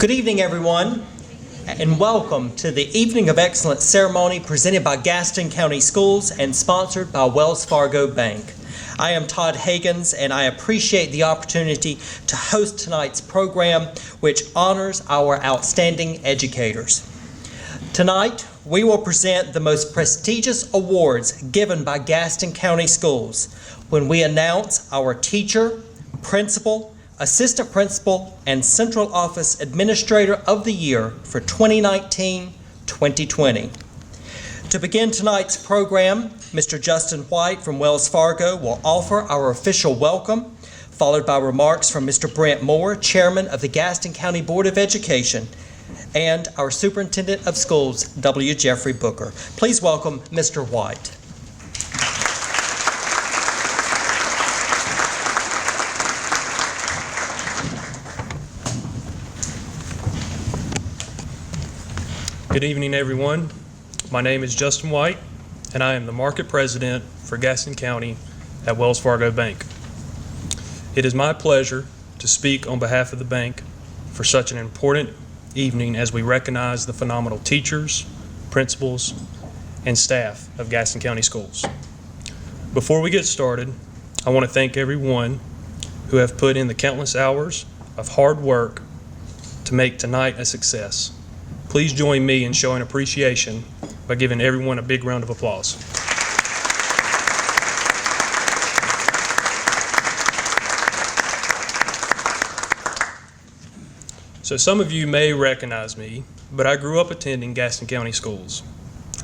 Good evening, everyone, and welcome to the Evening of Excellence ceremony presented by Gaston County Schools and sponsored by Wells Fargo Bank. I am Todd Hagans, and I appreciate the opportunity to host tonight's program, which honors our outstanding educators. Tonight, we will present the most prestigious awards given by Gaston County Schools when we announce our teacher, principal, assistant principal, and central office administrator of the year for 2019-2020. To begin tonight's program, Mr. Justin White from Wells Fargo will offer our official welcome, followed by remarks from Mr. Brent Moore, chairman of the Gaston County Board of Education, and our superintendent of schools, W. Jeffrey Booker. Please welcome Mr. White. Good evening, everyone. My name is Justin White, and I am the market president for Gaston County at Wells Fargo Bank. It is my pleasure to speak on behalf of the bank for such an important evening as we recognize the phenomenal teachers, principals, and staff of Gaston County Schools. Before we get started, I want to thank everyone who have put in the countless hours of hard work to make tonight a success. Please join me in showing appreciation by giving everyone a big round of applause. So some of you may recognize me, but I grew up attending Gaston County Schools.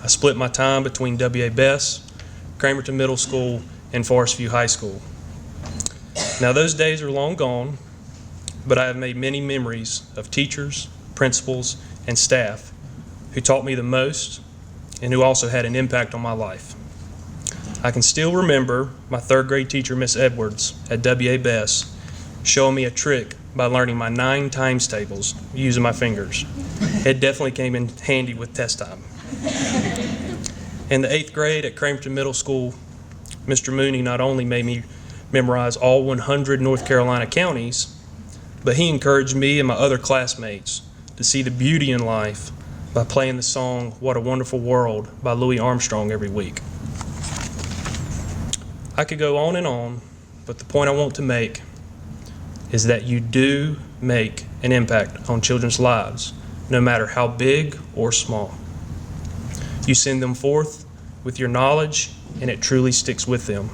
I split my time between W.A. Bess, Cramerton Middle School, and Forest View High School. Now those days are long gone, but I have made many memories of teachers, principals, and staff who taught me the most and who also had an impact on my life. I can still remember my third grade teacher, Miss Edwards, at W.A. Bess, showing me a trick by learning my 9 times tables using my fingers. It definitely came in handy with test time. In the 8th grade at Cramerton Middle School, Mr. Mooney not only made me memorize all 100 North Carolina counties, but he encouraged me and my other classmates to see the beauty in life by playing the song "What a Wonderful World" by Louis Armstrong every week. I could go on, but the point I want to make is that you do make an impact on children's lives, no matter how big or small. You send them forth with your knowledge, and it truly sticks with them.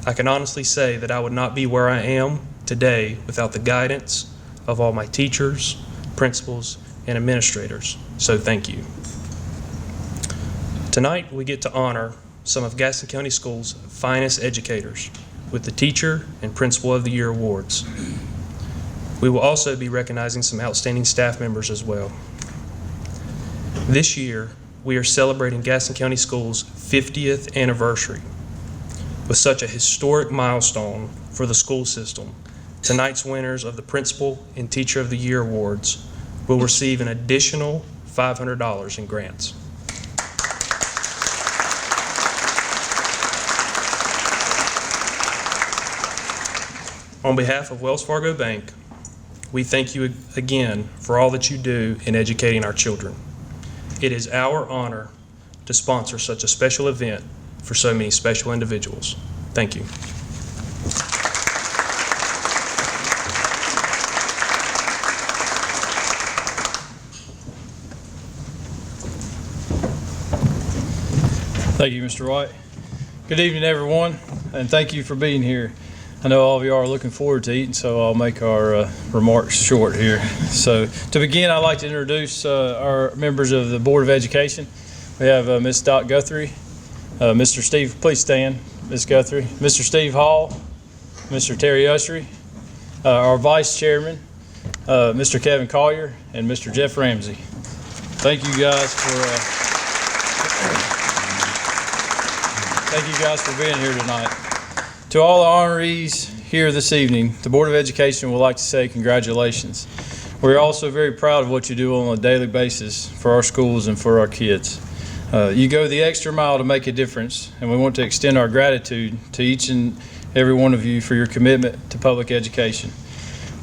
I can honestly say that I would not be where I am today without the guidance of all my teachers, principals, and administrators, so thank you. Tonight we get to honor some of Gaston County Schools' finest educators with the Teacher and Principal of the Year awards. We will also be recognizing some outstanding staff members as well. This year we are celebrating Gaston County Schools' 50th anniversary. With such a historic milestone for the school system, tonight's winners of the Principal and Teacher of the Year awards will receive an additional $500 in grants. On behalf of Wells Fargo Bank, we thank you again for all that you do in educating our children. It is our honor to sponsor such a special event for so many special individuals. Thank you. Thank you, Mr. White. Good evening, everyone, and thank you for being here. I know all of you are looking forward to eating, so I'll make our remarks short here. So to begin, I'd like to introduce our members of the Board of Education. We have Ms. Dot Guthrie, Mr. Steve, please stand, Ms. Guthrie, Mr. Steve Hall, Mr. Terry Ushery, our Vice Chairman, Mr. Kevin Collier, and Mr. Jeff Ramsey. Thank you guys for being here tonight. To all the honorees here this evening, the Board of Education would like to say congratulations. We're also very proud of what you do on a daily basis for our schools and for our kids. You go the extra mile to make a difference, and we want to extend our gratitude to each and every one of you for your commitment to public education.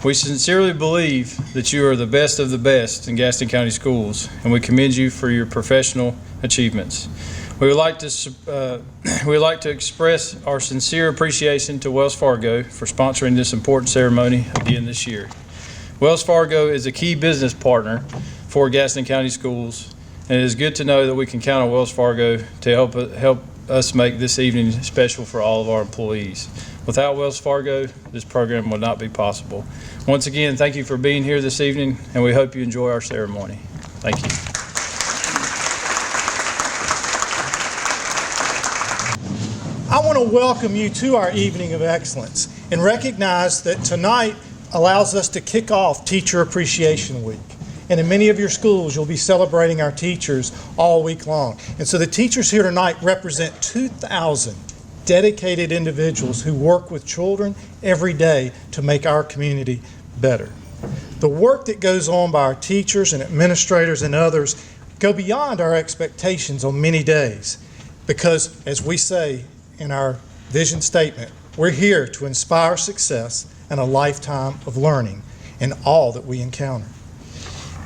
We sincerely believe that you are the best of the best in Gaston County Schools, and we commend you for your professional achievements. We would like to express our sincere appreciation to Wells Fargo for sponsoring this important ceremony again this year. Wells Fargo is a key business partner for Gaston County Schools, and it is good to know that we can count on Wells Fargo to help us make this evening special for all of our employees. Without Wells Fargo, this program would not be possible. Once again, thank you for being here this evening, and we hope you enjoy our ceremony. Thank you. I want to welcome you to our Evening of Excellence and recognize that tonight allows us to kick off Teacher Appreciation Week. And in many of your schools, you'll be celebrating our teachers all week long. And so the teachers here tonight represent 2,000 dedicated individuals who work with children every day to make our community better. The work that goes on by our teachers and administrators and others go beyond our expectations on many days because, as we say in our vision statement, we're here to inspire success and a lifetime of learning in all that we encounter.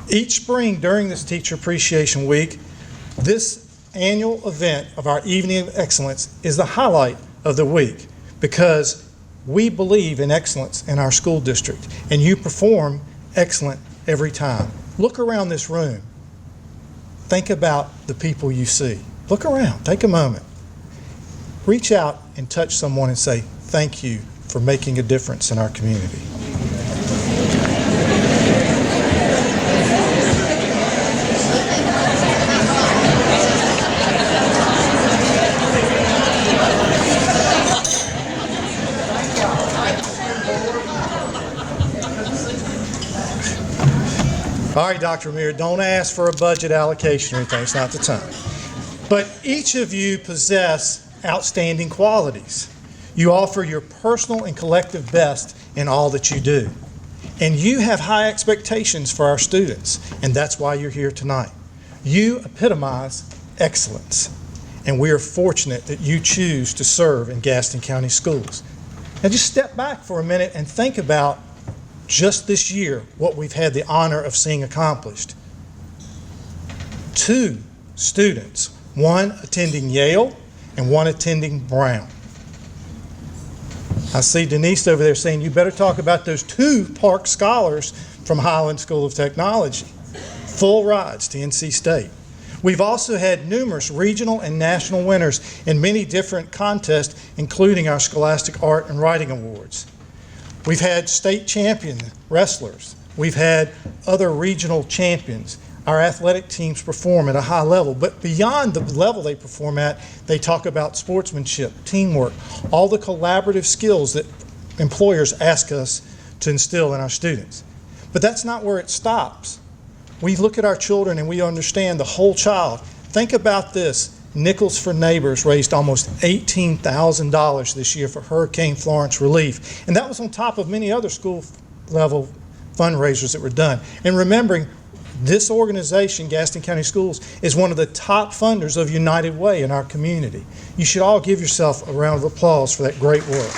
Each spring during this Teacher Appreciation Week, this annual event of our Evening of Excellence is the highlight of the week because we believe in excellence in our school district, and you perform excellent every time. Look around this room. Think about the people you see. Look around. Take a moment. Reach out and touch someone and say, thank you for making a difference in our community. All right, Dr. Amir, don't ask for a budget allocation or anything. It's not the time. But each of you possess outstanding qualities. You offer your personal and collective best in all that you do. And you have high expectations for our students, and that's why you're here tonight. You epitomize excellence, and we are fortunate that you choose to serve in Gaston County Schools. Now just step back for a minute and think about just this year what we've had the honor of seeing accomplished. 2 students, one attending Yale and one attending Brown. I see Denise over there saying you better talk about those 2 Park Scholars from Highland School of Technology. Full rides to NC State. We've also had numerous regional and national winners in many different contests, including our Scholastic Art and Writing Awards. We've had state champion wrestlers. We've had other regional champions. Our athletic teams perform at a high level, but beyond the level they perform at, they talk about sportsmanship, teamwork, all the collaborative skills that employers ask us to instill in our students. But that's not where it stops. We look at our children and we understand the whole child. Think about this. Nichols for Neighbors raised almost $18,000 this year for Hurricane Florence relief. And that was on top of many other school level fundraisers that were done. And remembering, this organization, Gaston County Schools, is one of the top funders of United Way in our community. You should all give yourself a round of applause for that great work.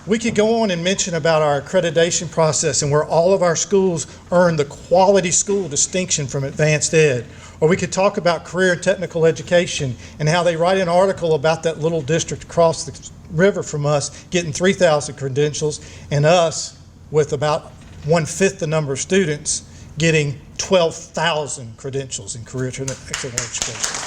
We could go on and mention about our accreditation process and where all of our schools earn the quality school distinction from Advanced Ed. Or we could talk about career and technical education and how they write an article about that little district across the river from us getting 3,000 credentials and us with about 1/5 the number of students getting 12,000 credentials in career and technical education.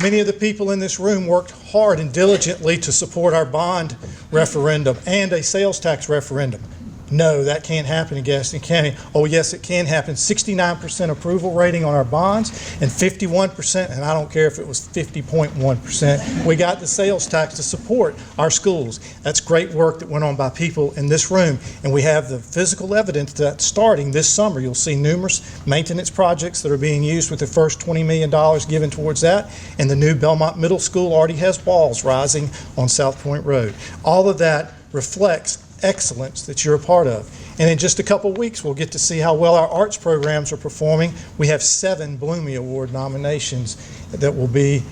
Many of the people in this room worked hard and diligently to support our bond referendum and a sales tax referendum. No, that can't happen in Gaston County. Oh, yes, it can happen. 69% approval rating on our bonds and 51%, and I don't care if it was 50.1%. We got the sales tax to support our schools. That's great work that went on by people in this room, and we have the physical evidence that starting this summer, you'll see numerous maintenance projects that are being used with the first $20 million given towards that, and the new Belmont Middle School already has walls rising on South Point Road. All of that reflects excellence that you're a part of. And in just a couple weeks, we'll get to see how well our arts programs are performing. We have 7 Bloomie Award nominations that will be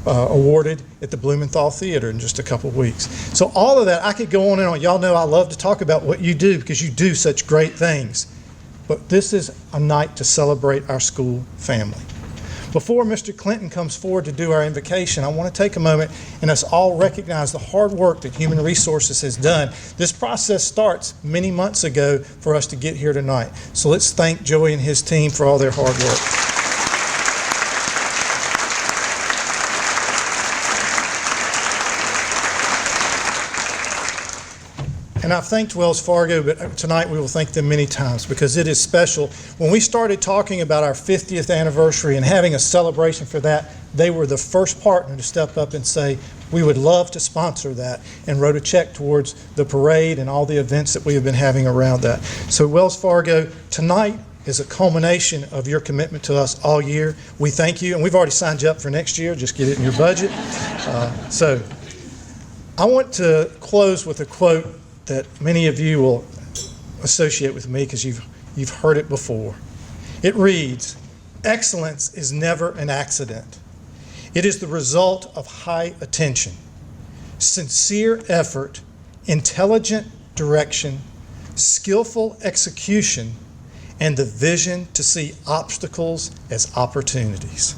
awarded at the Blumenthal Theater in just a couple weeks. So all of that, I could go on and on. Y'all know I love to talk about what you do because you do such great things. But this is a night to celebrate our school family. Before Mr. Clinton comes forward to do our invocation, I want to take a moment and us all recognize the hard work that Human Resources has done. This process starts many months ago for us to get here tonight. So let's thank Joey and his team for all their hard work. And I've thanked Wells Fargo, but tonight we will thank them many times because it is special. When we started talking about our 50th anniversary and having a celebration for that, they were the first partner to step up and say, we would love to sponsor that, and wrote a check towards the parade and all the events that we have been having around that. So Wells Fargo, tonight is a culmination of your commitment to us all year. We thank you, and we've already signed you up for next year. Just get it in your budget. So I want to close with a quote that many of you will associate with me because you've heard it before. It reads, "Excellence is never an accident. It is the result of high attention, sincere effort, intelligent direction, skillful execution, and the vision to see obstacles as opportunities."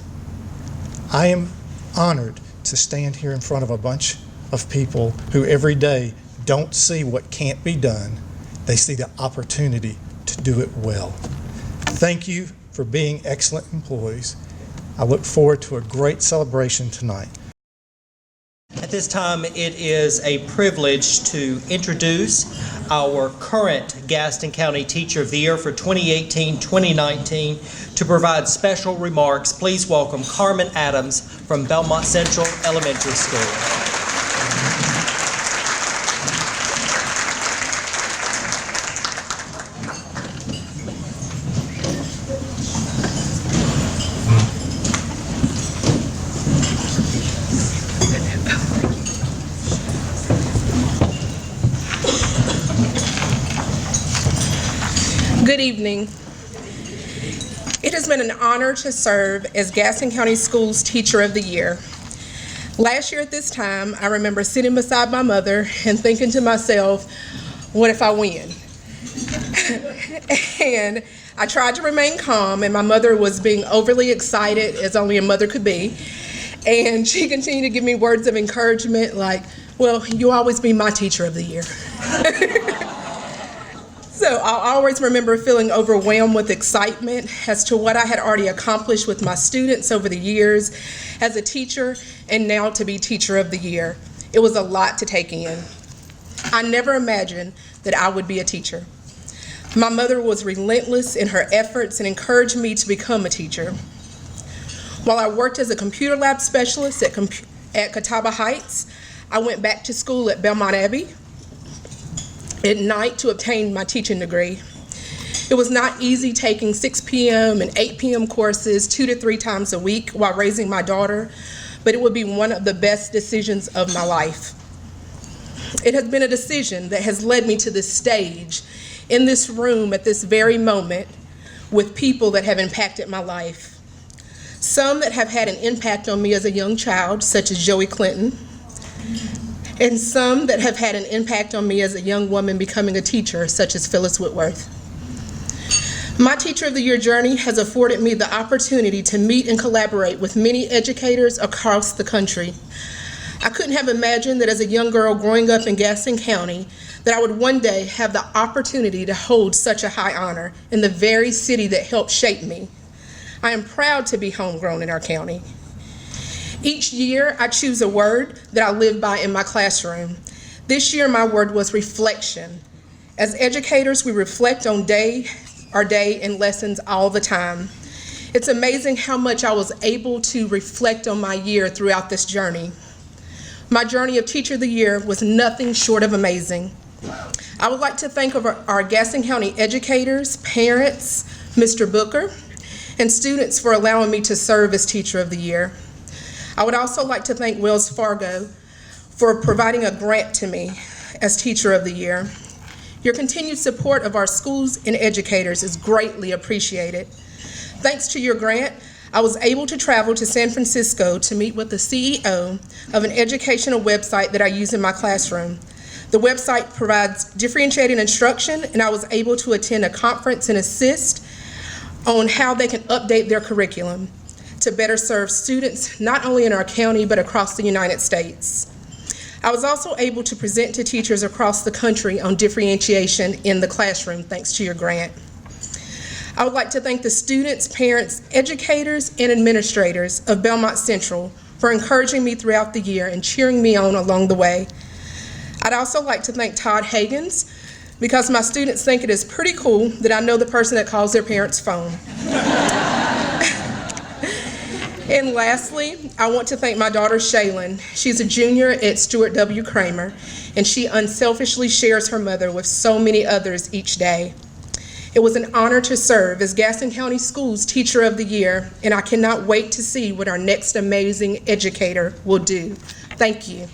I am honored to stand here in front of a bunch of people who every day don't see what can't be done. They see the opportunity to do it well. Thank you for being excellent employees. I look forward to a great celebration tonight. At this time, it is a privilege to introduce our current Gaston County Teacher of the Year for 2018-2019. To provide special remarks, please welcome Carmin Adams from Belmont Central Elementary School. Good evening. It has been an honor to serve as Gaston County Schools Teacher of the Year. Last year at this time, I remember sitting beside my mother and thinking to myself, what if I win? And I tried to remain calm, and my mother was being overly excited, as only a mother could be. And she continued to give me words of encouragement like, well, you'll always be my Teacher of the Year. So I'll always remember feeling overwhelmed with excitement as to what I had already accomplished with my students over the years as a teacher and now to be Teacher of the Year. It was a lot to take in. I never imagined that I would be a teacher. My mother was relentless in her efforts and encouraged me to become a teacher. While I worked as a computer lab specialist at Catawba Heights, I went back to school at Belmont Abbey at night to obtain my teaching degree. It was not easy taking 6 p.m. and 8 p.m. courses 2 to 3 times a week while raising my daughter, but it would be one of the best decisions of my life. It has been a decision that has led me to this stage, in this room at this very moment, with people that have impacted my life. Some that have had an impact on me as a young child, such as Joey Clinton, and some that have had an impact on me as a young woman becoming a teacher, such as Phyllis Whitworth. My Teacher of the Year journey has afforded me the opportunity to meet and collaborate with many educators across the country. I couldn't have imagined that as a young girl growing up in Gaston County, that I would one day have the opportunity to hold such a high honor in the very city that helped shape me. I am proud to be homegrown in our county. Each year, I choose a word that I live by in my classroom. This year, my word was reflection. As educators, we reflect on our day and lessons all the time. It's amazing how much I was able to reflect on my year throughout this journey. My journey of Teacher of the Year was nothing short of amazing. I would like to thank our Gaston County educators, parents, Mr. Booker, and students for allowing me to serve as Teacher of the Year. I would also like to thank Wells Fargo for providing a grant to me as Teacher of the Year. Your continued support of our schools and educators is greatly appreciated. Thanks to your grant, I was able to travel to San Francisco to meet with the CEO of an educational website that I use in my classroom. The website provides differentiated instruction, and I was able to attend a conference and assist on how they can update their curriculum to better serve students not only in our county but across the United States. I was also able to present to teachers across the country on differentiation in the classroom thanks to your grant. I would like to thank the students, parents, educators, and administrators of Belmont Central for encouraging me throughout the year and cheering me on along the way. I'd also like to thank Todd Hagans because my students think it is pretty cool that I know the person that calls their parents' phone. And lastly, I want to thank my daughter Shaylin. She's a junior at Stuart W. Kramer, and she unselfishly shares her mother with so many others each day. It was an honor to serve as Gaston County Schools Teacher of the Year, and I cannot wait to see what our next amazing educator will do. Thank you.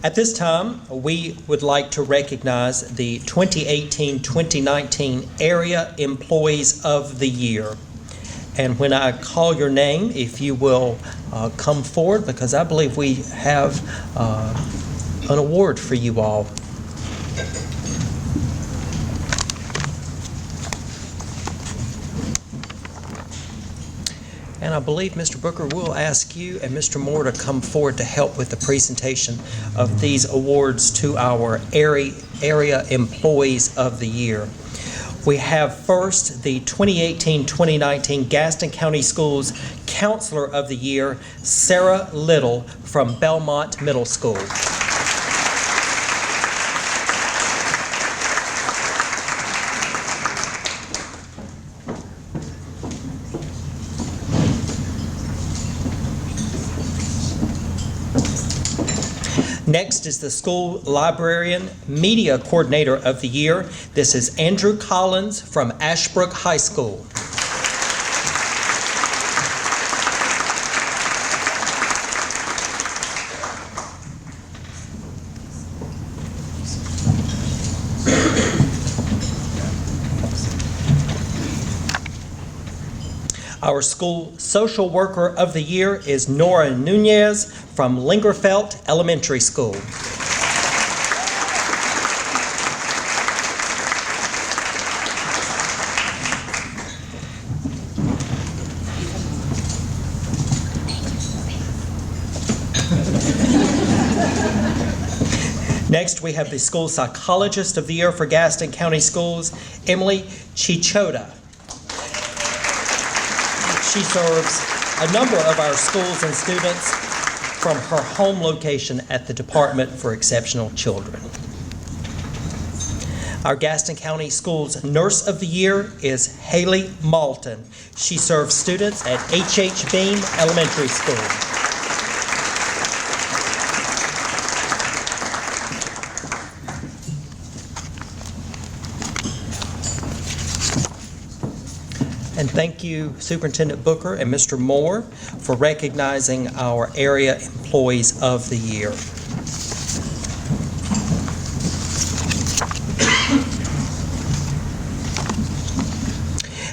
At this time, we would like to recognize the 2018-2019 Area Employees of the Year. And when I call your name, if you will come forward, because I believe we have an award for you all. And I believe Mr. Booker will ask you and Mr. Moore to come forward to help with the presentation of these awards to our area employees of the year. We have first the 2018-2019 Gaston County Schools Counselor of the Year, Sarah Little from Belmont Middle School. Next is the School Librarian Media Coordinator of the Year. This is Andrew Collins from Ashbrook High School. Our School Social Worker of the Year is Nora Nunez from Lingerfelt Elementary School. Next, we have the School Psychologist of the Year for Gaston County Schools, Emily Chichota. She serves a number of our schools and students from her home location at the Department for Exceptional Children. Our Gaston County Schools Nurse of the Year is Haley Malton. She serves students at H.H. Beam Elementary School. And thank you, Superintendent Booker and Mr. Moore, for recognizing our Area Employees of the Year.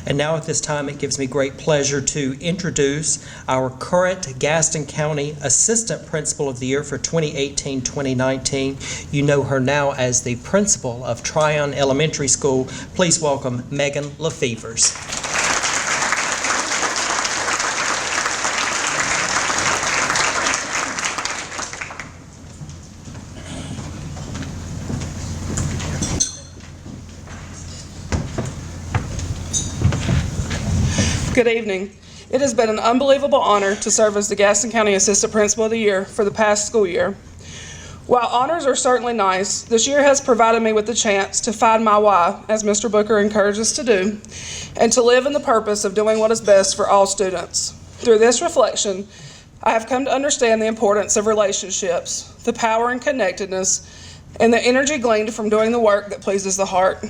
And now at this time, it gives me great pleasure to introduce our current Gaston County Assistant Principal of the Year for 2018-2019. You know her now as the Principal of Tryon Elementary School. Please welcome Megan Lefevers. Good evening. It has been an unbelievable honor to serve as the Gaston County Assistant Principal of the Year for the past school year. While honors are certainly nice, this year has provided me with the chance to find my why, as Mr. Booker encouraged us to do, and to live in the purpose of doing what is best for all students. Through this reflection, I have come to understand the importance of relationships, the power and connectedness, and the energy gleaned from doing the work that pleases the heart.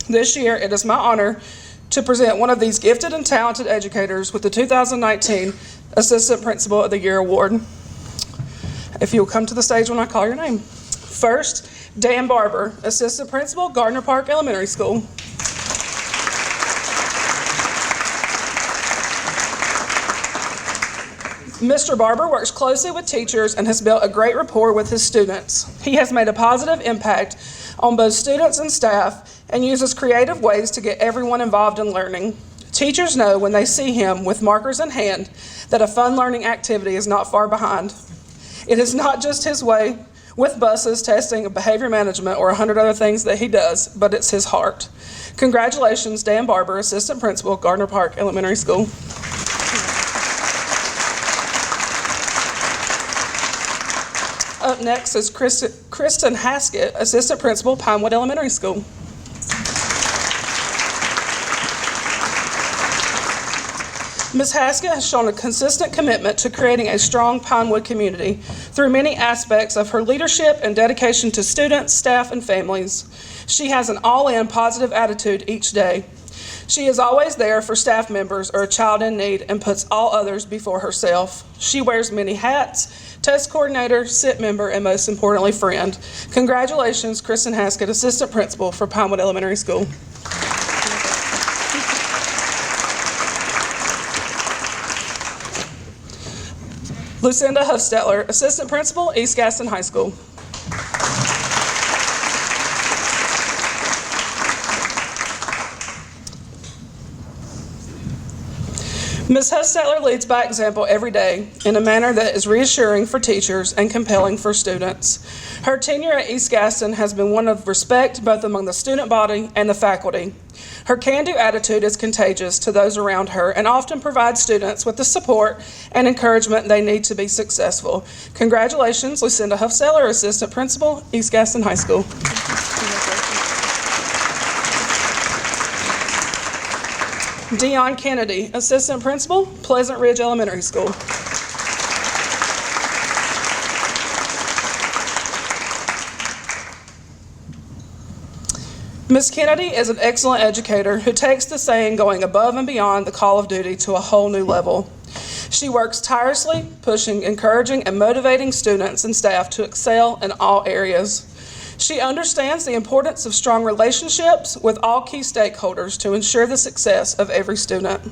This year, it is my honor to present one of these gifted and talented educators with the 2019 Assistant Principal of the Year Award. If you'll come to the stage when I call your name. First, Dan Barber, Assistant Principal, Gardner Park Elementary School. Mr. Barber works closely with teachers and has built a great rapport with his students. He has made a positive impact on both students and staff and uses creative ways to get everyone involved in learning. Teachers know when they see him with markers in hand that a fun learning activity is not far behind. It is not just his way with buses, testing, behavior management, or 100 other things that he does, but it's his heart. Congratulations, Dan Barber, Assistant Principal, Gardner Park Elementary School. Up next is Kristin Haskett, Assistant Principal, Pinewood Elementary School. Ms. Haskett has shown a consistent commitment to creating a strong Pinewood community through many aspects of her leadership and dedication to students, staff, and families. She has an all-in positive attitude each day. She is always there for staff members or a child in need and puts all others before herself. She wears many hats: test coordinator, SIT member, and most importantly, friend. Congratulations, Kristin Haskett, Assistant Principal for Pinewood Elementary School. Lucinda Huffstetler, Assistant Principal, East Gaston High School. Ms. Huffstetler leads by example every day in a manner that is reassuring for teachers and compelling for students. Her tenure at East Gaston has been one of respect both among the student body and the faculty. Her can-do attitude is contagious to those around her and often provides students with the support and encouragement they need to be successful. Congratulations, Lucinda Huffstetler, Assistant Principal, East Gaston High School. Deon Kennedy, Assistant Principal, Pleasant Ridge Elementary School. Ms. Kennedy is an excellent educator who takes the saying going above and beyond the call of duty to a whole new level. She works tirelessly, pushing, encouraging, and motivating students and staff to excel in all areas. She understands the importance of strong relationships with all key stakeholders to ensure the success of every student.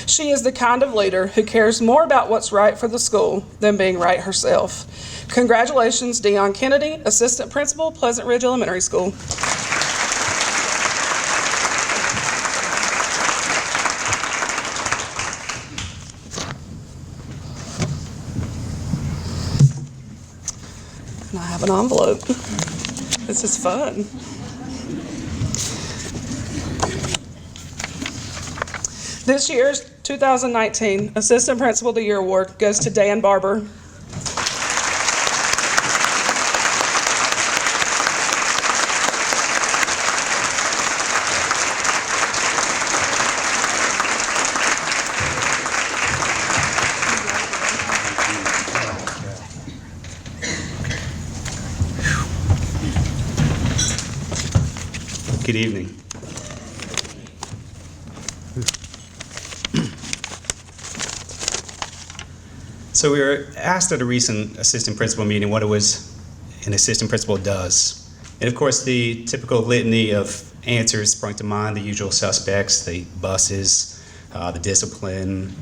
She is the kind of leader who cares more about what's right for the school than being right herself. Congratulations, Deon Kennedy, Assistant Principal, Pleasant Ridge Elementary School. And I have an envelope. This is fun. This year's 2019 Assistant Principal of the Year Award goes to Dan Barber. Good evening. So we were asked at a recent assistant principal meeting what it was an assistant principal does. And of course, the typical litany of answers sprung to mind, the usual suspects, the buses, the discipline,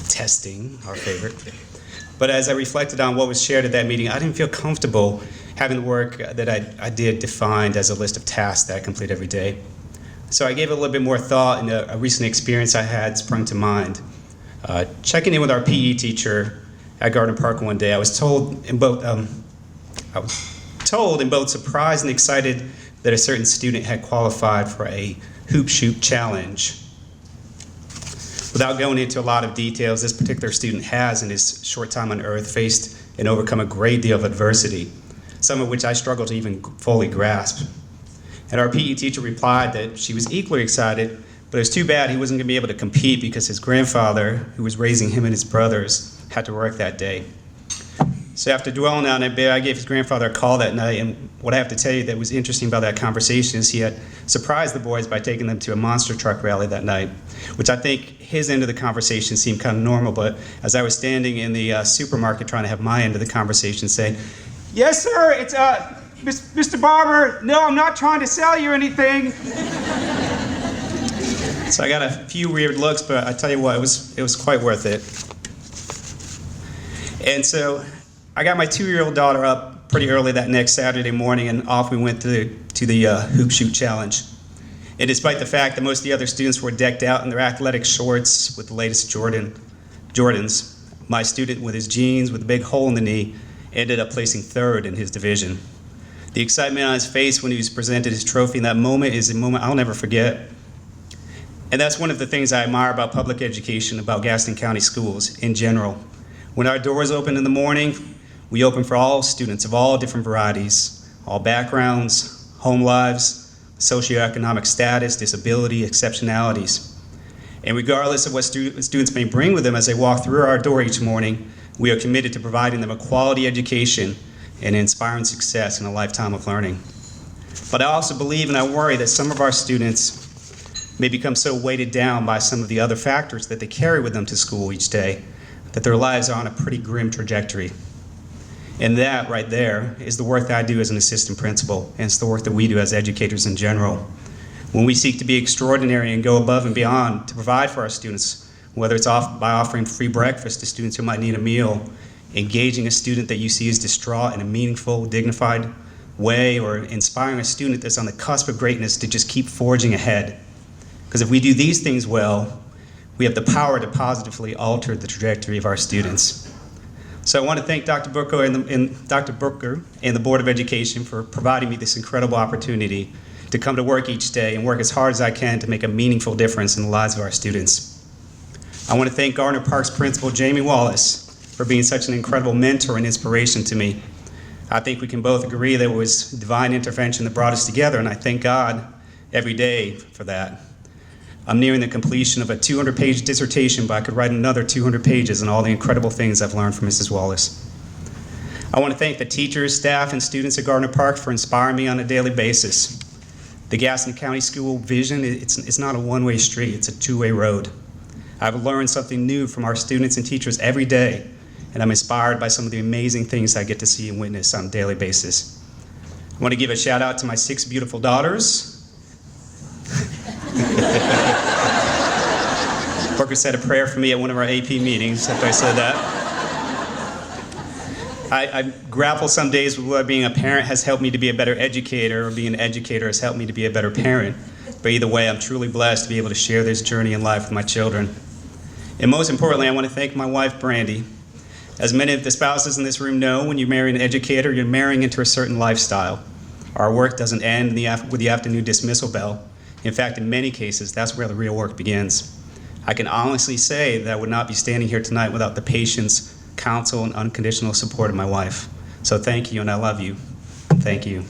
testing, our favorite. But as I reflected on what was shared at that meeting, I didn't feel comfortable having the work that I did defined as a list of tasks that I complete every day. So I gave it a little bit more thought, and a recent experience I had sprung to mind. Checking in with our PE teacher at Gardner Park one day, I was told in both surprised and excited that a certain student had qualified for a hoop shoot challenge. Without going into a lot of details, this particular student has, in his short time on earth, faced and overcome a great deal of adversity, some of which I struggle to even fully grasp. And our PE teacher replied that she was equally excited, but it was too bad he wasn't going to be able to compete because his grandfather, who was raising him and his brothers, had to work that day. So after dwelling on it, I gave his grandfather a call that night, and what I have to tell you that was interesting about that conversation is he had surprised the boys by taking them to a monster truck rally that night, which I think his end of the conversation seemed kind of normal, but as I was standing in the supermarket trying to have my end of the conversation saying, "Yes, sir, it's Mr. Barber, no, I'm not trying to sell you anything." So I got a few weird looks, but I tell you what, it was quite worth it. And so I got my 2-year-old daughter up pretty early that next Saturday morning, and off we went to the hoop shoot challenge. And despite the fact that most of the other students were decked out in their athletic shorts with the latest Jordans, my student with his jeans with a big hole in the knee ended up placing 3rd in his division. The excitement on his face when he was presented his trophy in that moment is a moment I'll never forget. And that's one of the things I admire about public education, about Gaston County schools in general. When our doors open in the morning, we open for all students of all different varieties, all backgrounds, home lives, socioeconomic status, disability, exceptionalities. And regardless of what students may bring with them as they walk through our door each morning, we are committed to providing them a quality education and inspiring success in a lifetime of learning. But I also believe and I worry that some of our students may become so weighted down by some of the other factors that they carry with them to school each day that their lives are on a pretty grim trajectory. And that right there is the work that I do as an assistant principal, and it's the work that we do as educators in general. When we seek to be extraordinary and go above and beyond to provide for our students, whether it's by offering free breakfast to students who might need a meal, engaging a student that you see as distraught in a meaningful, dignified way, or inspiring a student that's on the cusp of greatness to just keep forging ahead. Because if we do these things well, we have the power to positively alter the trajectory of our students. So I want to thank Dr. Booker and the Board of Education for providing me this incredible opportunity to come to work each day and work as hard as I can to make a meaningful difference in the lives of our students. I want to thank Gardner Park's principal, Jamie Wallace, for being such an incredible mentor and inspiration to me. I think we can both agree that it was divine intervention that brought us together, and I thank God every day for that. I'm nearing the completion of a 200-page dissertation, but I could write another 200 pages on all the incredible things I've learned from Mrs. Wallace. I want to thank the teachers, staff, and students at Gardner Park for inspiring me on a daily basis. The Gaston County School vision, it's not a one-way street, it's a two-way road. I've learned something new from our students and teachers every day, and I'm inspired by some of the amazing things I get to see and witness on a daily basis. I want to give a shout out to my 6 beautiful daughters. Booker said a prayer for me at one of our AP meetings after I said that. I grapple some days with whether being a parent has helped me to be a better educator or being an educator has helped me to be a better parent. But either way, I'm truly blessed to be able to share this journey in life with my children. And most importantly, I want to thank my wife, Brandy. As many of the spouses in this room know, when you marry an educator, you're marrying into a certain lifestyle. Our work doesn't end with the afternoon dismissal bell. In fact, in many cases, that's where the real work begins. I can honestly say that I would not be standing here tonight without the patience, counsel, and unconditional support of my wife. So thank you, and I love you. Thank you.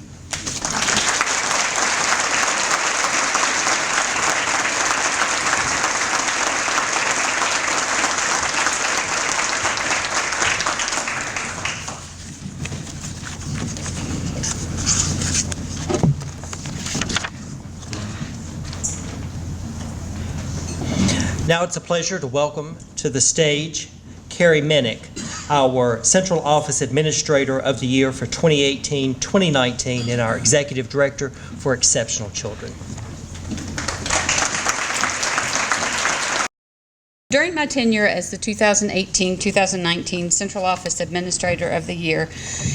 Now it's a pleasure to welcome to the stage Carrie Minnick, our Central Office Administrator of the Year for 2018-2019 and our Executive Director for Exceptional Children. During my tenure as the 2018-2019 Central Office Administrator of the Year,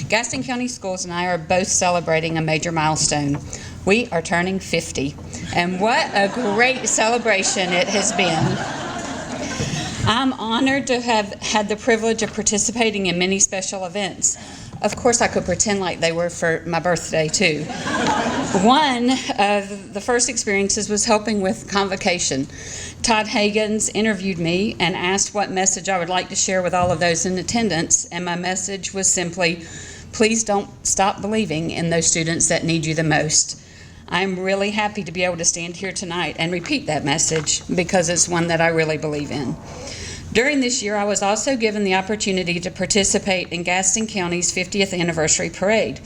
Gaston County Schools and I are both celebrating a major milestone. We are turning 50, and what a great celebration it has been. I'm honored to have had the privilege of participating in many special events. Of course, I could pretend like they were for my birthday, too. One of the first experiences was helping with convocation. Todd Hagans interviewed me and asked what message I would like to share with all of those in attendance, and my message was simply, please don't stop believing in those students that need you the most. I'm really happy to be able to stand here tonight and repeat that message because it's one that I really believe in. During this year, I was also given the opportunity to participate in Gaston County's 50th anniversary parade.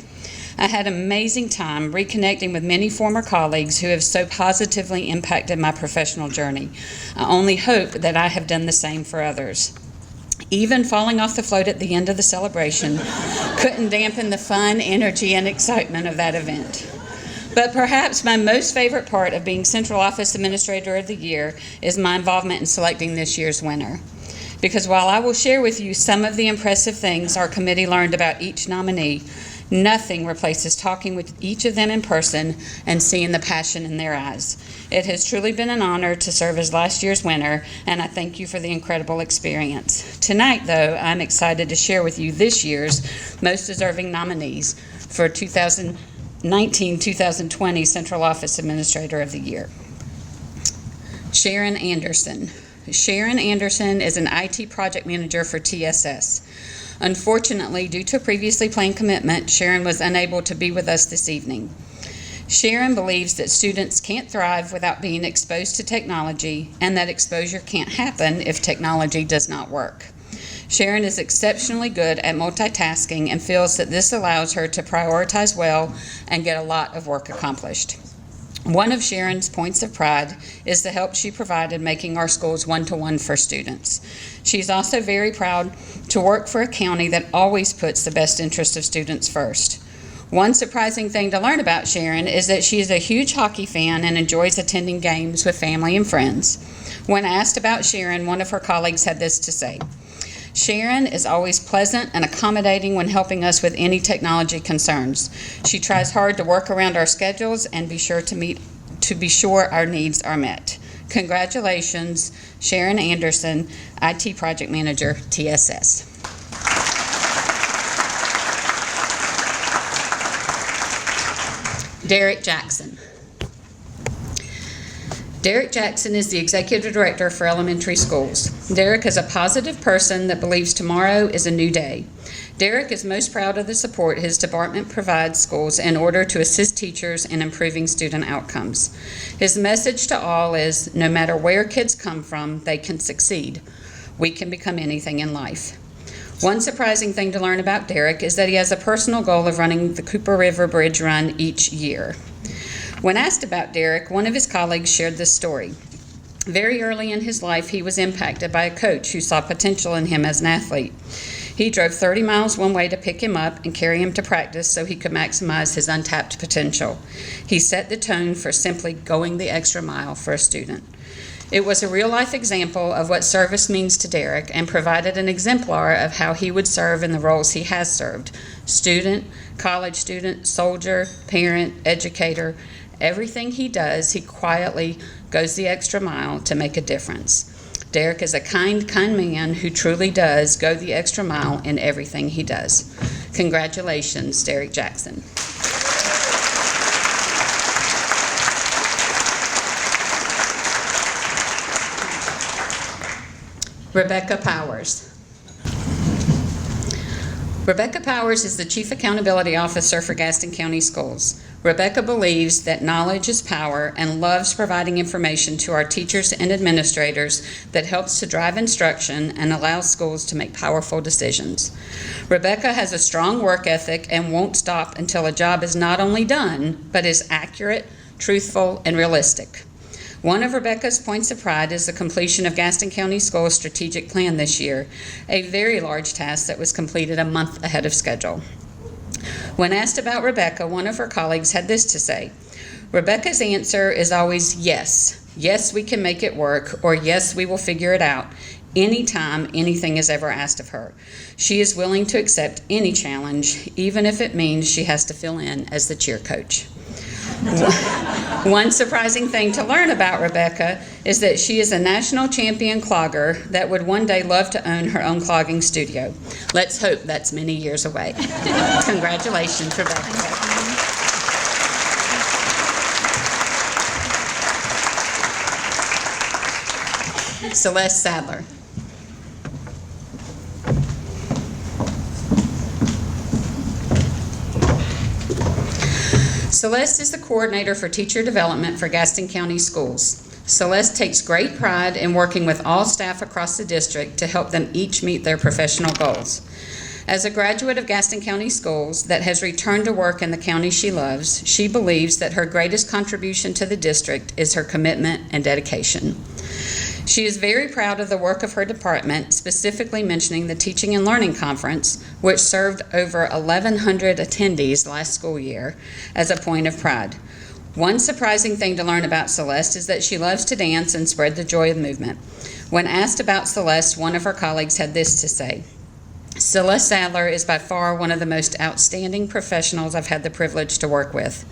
I had an amazing time reconnecting with many former colleagues who have so positively impacted my professional journey. I only hope that I have done the same for others. Even falling off the float at the end of the celebration couldn't dampen the fun, energy, and excitement of that event. But perhaps my most favorite part of being Central Office Administrator of the Year is my involvement in selecting this year's winner. Because while I will share with you some of the impressive things our committee learned about each nominee, nothing replaces talking with each of them in person and seeing the passion in their eyes. It has truly been an honor to serve as last year's winner, and I thank you for the incredible experience. Tonight, though, I'm excited to share with you this year's most deserving nominees for 2019-2020 Central Office Administrator of the Year. Sharon Anderson. Sharon Anderson is an IT project manager for TSS. Unfortunately, due to a previously planned commitment, Sharon was unable to be with us this evening. Sharon believes that students can't thrive without being exposed to technology, and that exposure can't happen if technology does not work. Sharon is exceptionally good at multitasking and feels that this allows her to prioritize well and get a lot of work accomplished. One of Sharon's points of pride is the help she provided making our schools one-to-one for students. She's also very proud to work for a county that always puts the best interest of students first. One surprising thing to learn about Sharon is that she is a huge hockey fan and enjoys attending games with family and friends. When asked about Sharon, one of her colleagues had this to say: Sharon is always pleasant and accommodating when helping us with any technology concerns. She tries hard to work around our schedules and be sure our needs are met. Congratulations, Sharon Anderson, IT Project Manager, TSS. Derek Jackson. Derek Jackson is the Executive Director for Elementary Schools. Derek is a positive person that believes tomorrow is a new day. Derek is most proud of the support his department provides schools in order to assist teachers in improving student outcomes. His message to all is, no matter where kids come from, they can succeed. We can become anything in life. One surprising thing to learn about Derek is that he has a personal goal of running the Cooper River Bridge Run each year. When asked about Derek, one of his colleagues shared this story. Very early in his life, he was impacted by a coach who saw potential in him as an athlete. He drove 30 miles one way to pick him up and carry him to practice so he could maximize his untapped potential. He set the tone for simply going the extra mile for a student. It was a real-life example of what service means to Derek and provided an exemplar of how he would serve in the roles he has served: student, college student, soldier, parent, educator. Everything he does, he quietly goes the extra mile to make a difference. Derek is a kind man who truly does go the extra mile in everything he does. Congratulations, Derek Jackson. Rebekka Powers. Rebekka Powers is the Chief Accountability Officer for Gaston County Schools. Rebekka believes that knowledge is power and loves providing information to our teachers and administrators that helps to drive instruction and allows schools to make powerful decisions. Rebekka has a strong work ethic and won't stop until a job is not only done, but is accurate, truthful, and realistic. One of Rebekka's points of pride is the completion of Gaston County Schools' strategic plan this year, a very large task that was completed a month ahead of schedule. When asked about Rebekka, one of her colleagues had this to say: Rebekka's answer is always yes. Yes, we can make it work, or yes, we will figure it out, anytime anything is ever asked of her. She is willing to accept any challenge, even if it means she has to fill in as the cheer coach. One surprising thing to learn about Rebekka is that she is a national champion clogger that would one day love to own her own clogging studio. Let's hope that's many years away. Congratulations, Rebekka. Celeste Sadler. Celeste is the coordinator for teacher development for Gaston County Schools. Celeste takes great pride in working with all staff across the district to help them each meet their professional goals. As a graduate of Gaston County Schools that has returned to work in the county she loves, she believes that her greatest contribution to the district is her commitment and dedication. She is very proud of the work of her department, specifically mentioning the Teaching and Learning Conference, which served over 1,100 attendees last school year, as a point of pride. One surprising thing to learn about Celeste is that she loves to dance and spread the joy of movement. When asked about Celeste, one of her colleagues had this to say: Celeste Sadler is by far one of the most outstanding professionals I've had the privilege to work with.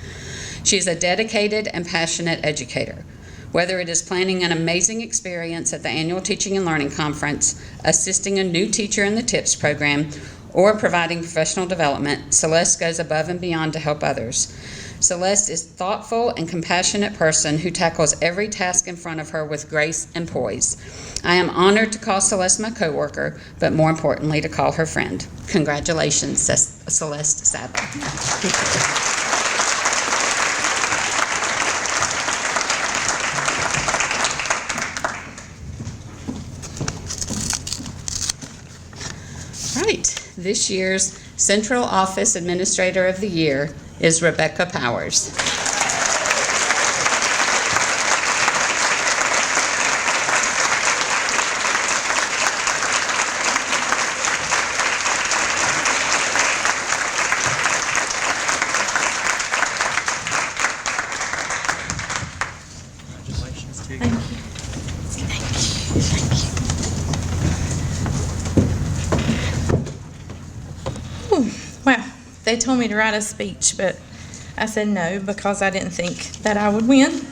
She is a dedicated and passionate educator. Whether it is planning an amazing experience at the annual Teaching and Learning Conference, assisting a new teacher in the TIPS program, or providing professional development, Celeste goes above and beyond to help others. Celeste is a thoughtful and compassionate person who tackles every task in front of her with grace and poise. I am honored to call Celeste my coworker, but more importantly, to call her friend. Congratulations, Celeste Sadler. This year's Central Office Administrator of the Year is Rebekka Powers. Congratulations to you. Thank you. Well, they told me to write a speech, but I said no because I didn't think that I would win.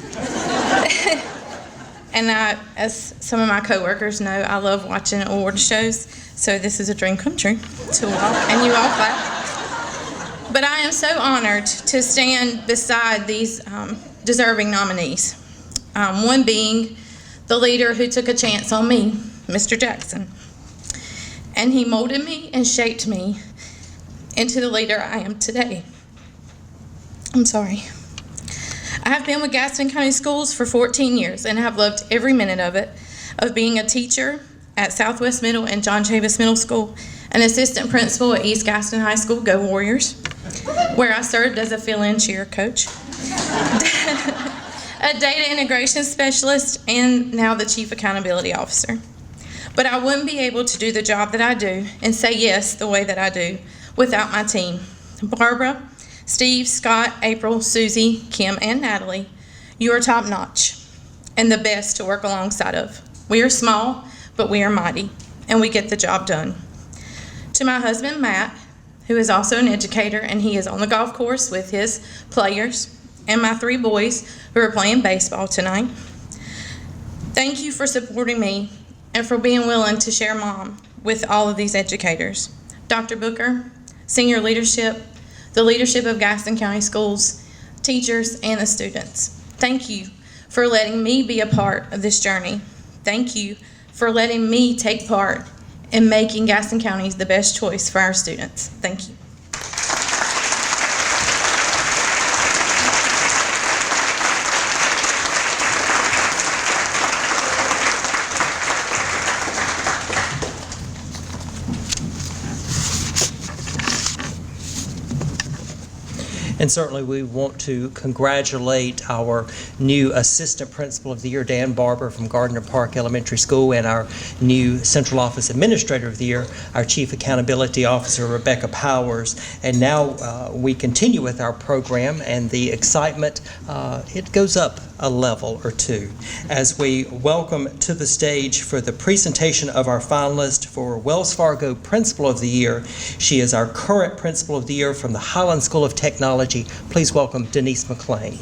And as some of my coworkers know, I love watching award shows, so this is a dream come true to all, and you all clap. But I am so honored to stand beside these deserving nominees. One being the leader who took a chance on me, Mr. Jackson. And he molded me and shaped me into the leader I am today. I'm sorry. I have been with Gaston County Schools for 14 years and have loved every minute of it, of being a teacher at Southwest Middle and John Chavis Middle School, an assistant principal at East Gaston High School, Go Warriors, where I served as a fill-in cheer coach, a data integration specialist, and now the chief accountability officer. But I wouldn't be able to do the job that I do and say yes the way that I do without my team. Barbara, Steve, Scott, April, Susie, Kim, and Natalie, you are top notch and the best to work alongside of. We are small, but we are mighty, and we get the job done. To my husband, Matt, who is also an educator, and he is on the golf course with his players, and my 3 boys who are playing baseball tonight. Thank you for supporting me and for being willing to share Mom with all of these educators. Dr. Booker, senior leadership, the leadership of Gaston County Schools, teachers, and the students. Thank you for letting me be a part of this journey. Thank you for letting me take part in making Gaston County the best choice for our students. Thank you. And certainly we want to congratulate our new Assistant Principal of the Year, Dan Barber from Gardner Park Elementary School, and our new Central Office Administrator of the Year, our Chief Accountability Officer, Rebekka Powers. And now we continue with our program, and the excitement, it goes up a level or two as we welcome to the stage for the presentation of our finalist for Wells Fargo Principal of the Year. She is our current Principal of the Year from the Highland School of Technology. Please welcome Denise McLean.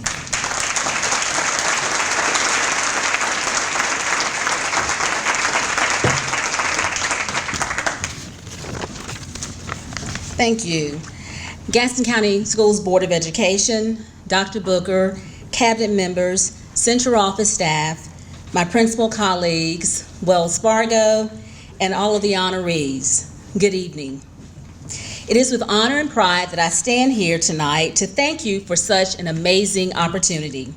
Thank you. Gaston County Schools Board of Education, Dr. Booker, cabinet members, central office staff, my principal colleagues, Wells Fargo, and all of the honorees. Good evening. It is with honor and pride that I stand here tonight to thank you for such an amazing opportunity.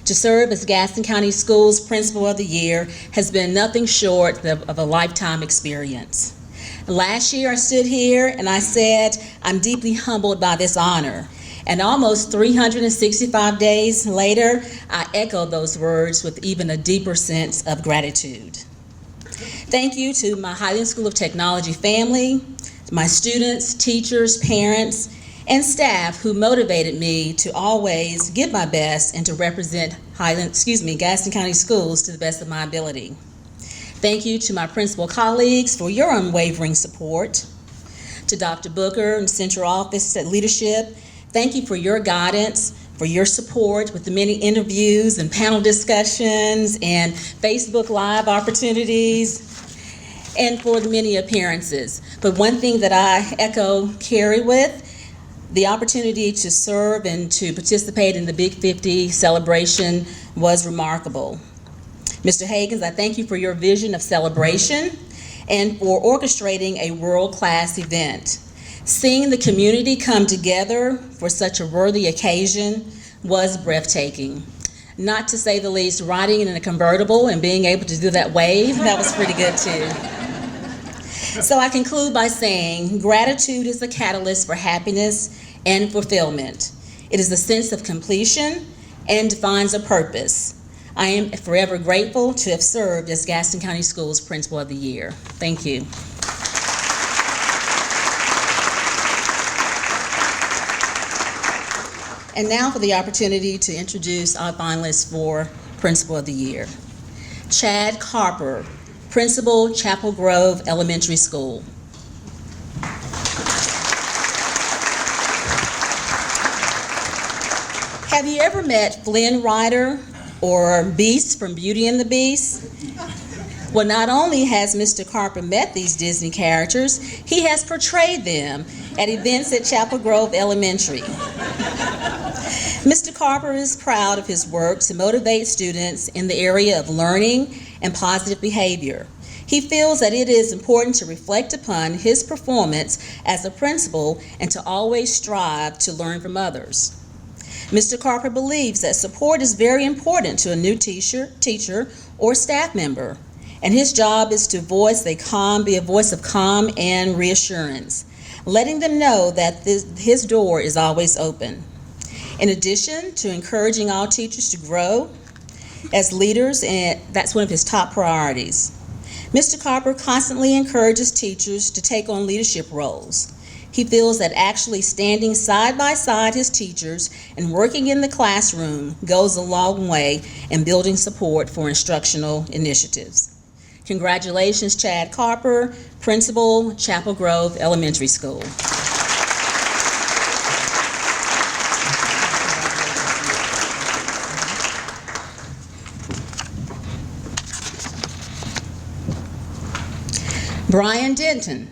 To serve as Gaston County Schools Principal of the Year has been nothing short of a lifetime experience. Last year I stood here and I said, I'm deeply humbled by this honor. And almost 365 days later, I echo those words with even a deeper sense of gratitude. Thank you to my Highland School of Technology family, my students, teachers, parents, and staff who motivated me to always give my best and to represent Gaston County Schools to the best of my ability. Thank you to my principal colleagues for your unwavering support. To Dr. Booker and Central Office leadership, thank you for your guidance, for your support with the many interviews and panel discussions and Facebook Live opportunities, and for the many appearances. But one thing that I echo Carrie with, the opportunity to serve and to participate in the Big 50 celebration was remarkable. Mr. Hagans, I thank you for your vision of celebration and for orchestrating a world-class event. Seeing the community come together for such a worthy occasion was breathtaking. Not to say the least, riding in a convertible and being able to do that wave, that was pretty good too. So I conclude by saying gratitude is the catalyst for happiness and fulfillment. It is a sense of completion and defines a purpose. I am forever grateful to have served as Gaston County Schools Principal of the Year. Thank you. And now for the opportunity to introduce our finalists for Principal of the Year. Chad Carper, Principal, Chapel Grove Elementary School. Have you ever met Flynn Rider or Beast from Beauty and the Beast? Well, not only has Mr. Carper met these Disney characters, he has portrayed them at events at Chapel Grove Elementary. Mr. Carper is proud of his work to motivate students in the area of learning and positive behavior. He feels that it is important to reflect upon his performance as a principal and to always strive to learn from others. Mr. Carper believes that support is very important to a new teacher or staff member, and his job is to be a voice of calm and reassurance, letting them know that his door is always open. In addition to encouraging all teachers to grow as leaders, and that's one of his top priorities. Mr. Carper constantly encourages teachers to take on leadership roles. He feels that actually standing side by side his teachers and working in the classroom goes a long way in building support for instructional initiatives. Congratulations, Chad Carper, Principal, Chapel Grove Elementary School. Brian Denton,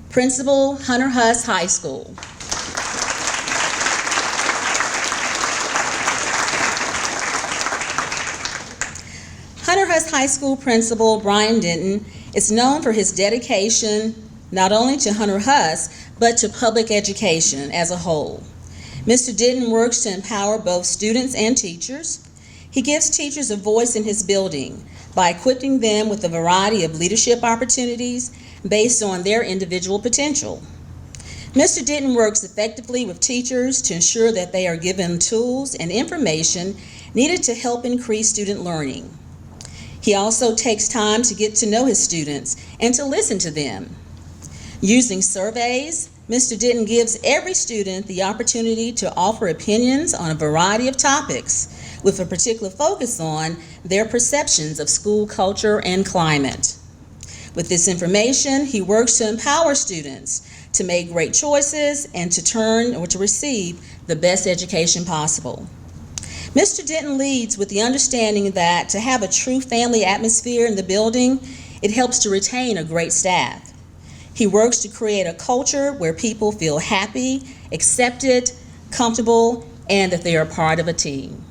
Principal, Hunter Huss High School. Hunter Huss High School Principal Brian Denton is known for his dedication not only to Hunter Huss, but to public education as a whole. Mr. Denton works to empower both students and teachers. He gives teachers a voice in his building by equipping them with a variety of leadership opportunities based on their individual potential. Mr. Denton works effectively with teachers to ensure that they are given tools and information needed to help increase student learning. He also takes time to get to know his students and to listen to them. Using surveys, Mr. Denton gives every student the opportunity to offer opinions on a variety of topics with a particular focus on their perceptions of school culture and climate. With this information, he works to empower students to make great choices and to receive the best education possible. Mr. Denton leads with the understanding that to have a true family atmosphere in the building, it helps to retain a great staff. He works to create a culture where people feel happy, accepted, comfortable, and that they are part of a team.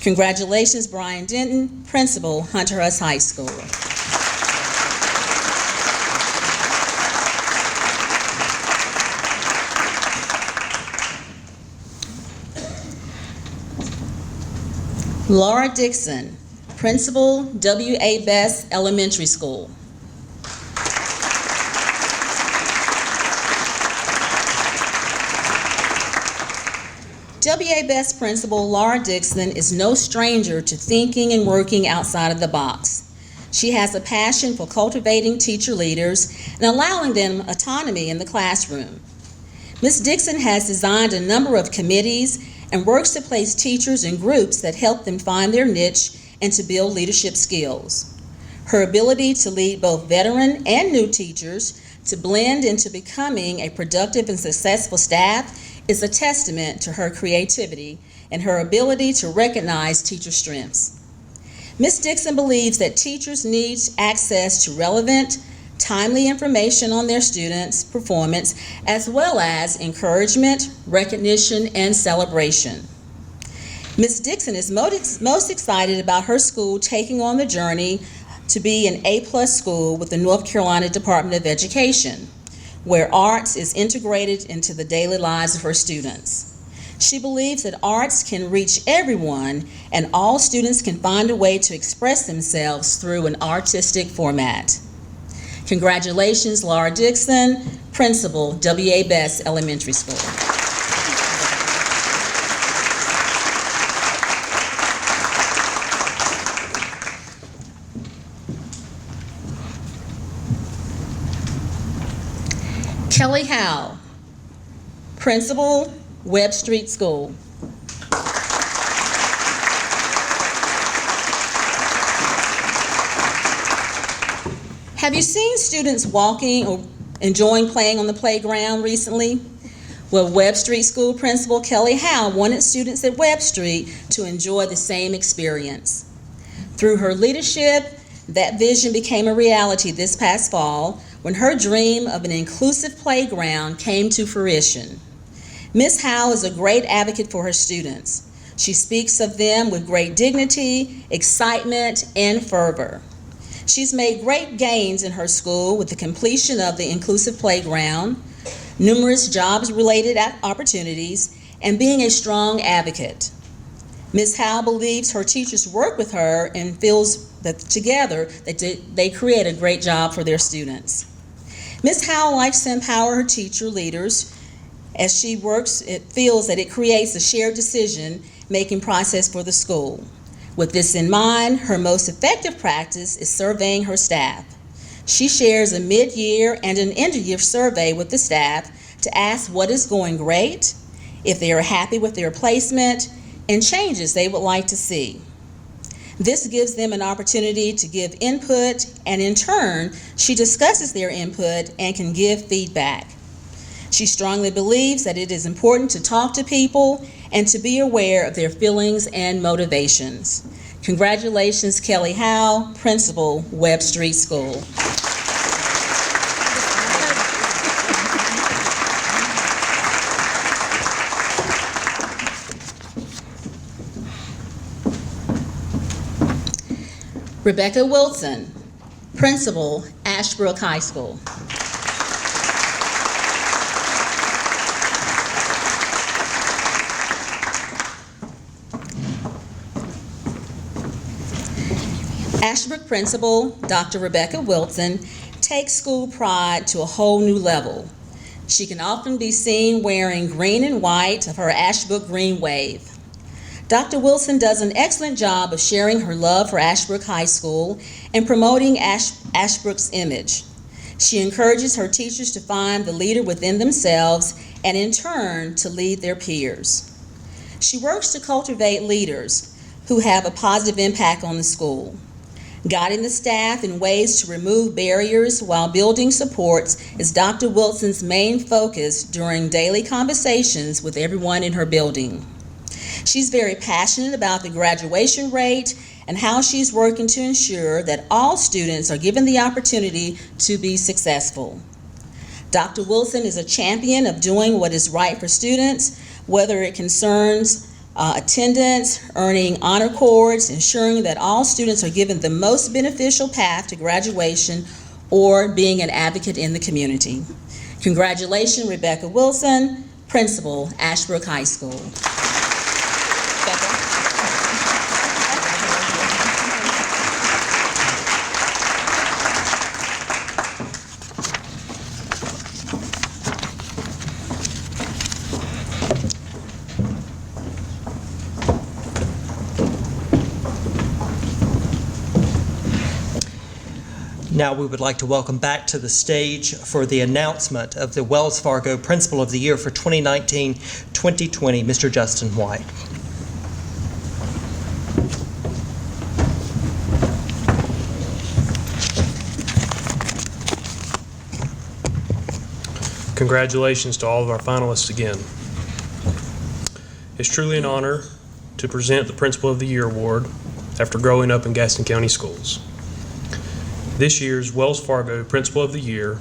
Congratulations, Brian Denton, Principal, Hunter Huss High School. Laura Dixon, Principal, W.A. Best Elementary School. W.A. Best Principal Laura Dixon is no stranger to thinking and working outside of the box. She has a passion for cultivating teacher leaders and allowing them autonomy in the classroom. Ms. Dixon has designed a number of committees and works to place teachers in groups that help them find their niche and to build leadership skills. Her ability to lead both veteran and new teachers to blend into becoming a productive and successful staff is a testament to her creativity and her ability to recognize teacher strengths. Ms. Dixon believes that teachers need access to relevant, timely information on their students' performance, as well as encouragement, recognition, and celebration. Ms. Dixon is most excited about her school taking on the journey to be an A+ school with the North Carolina Department of Education, where arts is integrated into the daily lives of her students. She believes that arts can reach everyone and all students can find a way to express themselves through an artistic format. Congratulations, Laura Dixon, Principal, W.A. Best Elementary School. Kelly Howe, Principal, Webb Street School. Have you seen students walking or enjoying playing on the playground recently? Well, Webb Street School Principal Kelly Howe wanted students at Webb Street to enjoy the same experience. Through her leadership, that vision became a reality this past fall when her dream of an inclusive playground came to fruition. Ms. Howe is a great advocate for her students. She speaks of them with great dignity, excitement, and fervor. She's made great gains in her school with the completion of the inclusive playground, numerous jobs-related opportunities, and being a strong advocate. Ms. Howe believes her teachers work with her and feels that together they create a great job for their students. Ms. Howe likes to empower her teacher leaders. As she works, it feels that it creates a shared decision-making process for the school. With this in mind, her most effective practice is surveying her staff. She shares a mid-year and an end-of-year survey with the staff to ask what is going great, if they are happy with their placement, and changes they would like to see. This gives them an opportunity to give input, and in turn, she discusses their input and can give feedback. She strongly believes that it is important to talk to people and to be aware of their feelings and motivations. Congratulations, Kelly Howe, Principal, Webb Street School. Rebekka Wilson, Principal, Ashbrook High School. Ashbrook Principal, Dr. Rebekka Wilson, takes school pride to a whole new level. She can often be seen wearing green and white of her Ashbrook Green Wave. Dr. Wilson does an excellent job of sharing her love for Ashbrook High School and promoting Ashbrook's image. She encourages her teachers to find the leader within themselves and in turn to lead their peers. She works to cultivate leaders who have a positive impact on the school. Guiding the staff in ways to remove barriers while building supports is Dr. Wilson's main focus during daily conversations with everyone in her building. She's very passionate about the graduation rate and how she's working to ensure that all students are given the opportunity to be successful. Dr. Wilson is a champion of doing what is right for students, whether it concerns attendance, earning honor cords, ensuring that all students are given the most beneficial path to graduation, or being an advocate in the community. Congratulations, Rebekka Wilson, Principal, Ashbrook High School. Rebekka. Now we would like to welcome back to the stage for the announcement of the Wells Fargo Principal of the Year for 2019-2020, Mr. Justin White. Congratulations to all of our finalists again. It's truly an honor to present the Principal of the Year Award after growing up in Gaston County Schools. This year's Wells Fargo Principal of the Year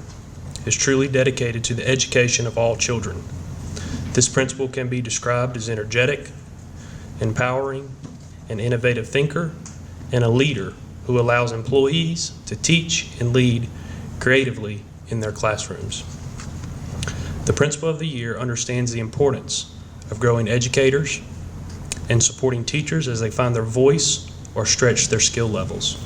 is truly dedicated to the education of all children. This principal can be described as energetic, empowering, an innovative thinker, and a leader who allows employees to teach and lead creatively in their classrooms. The Principal of the Year understands the importance of growing educators and supporting teachers as they find their voice or stretch their skill levels.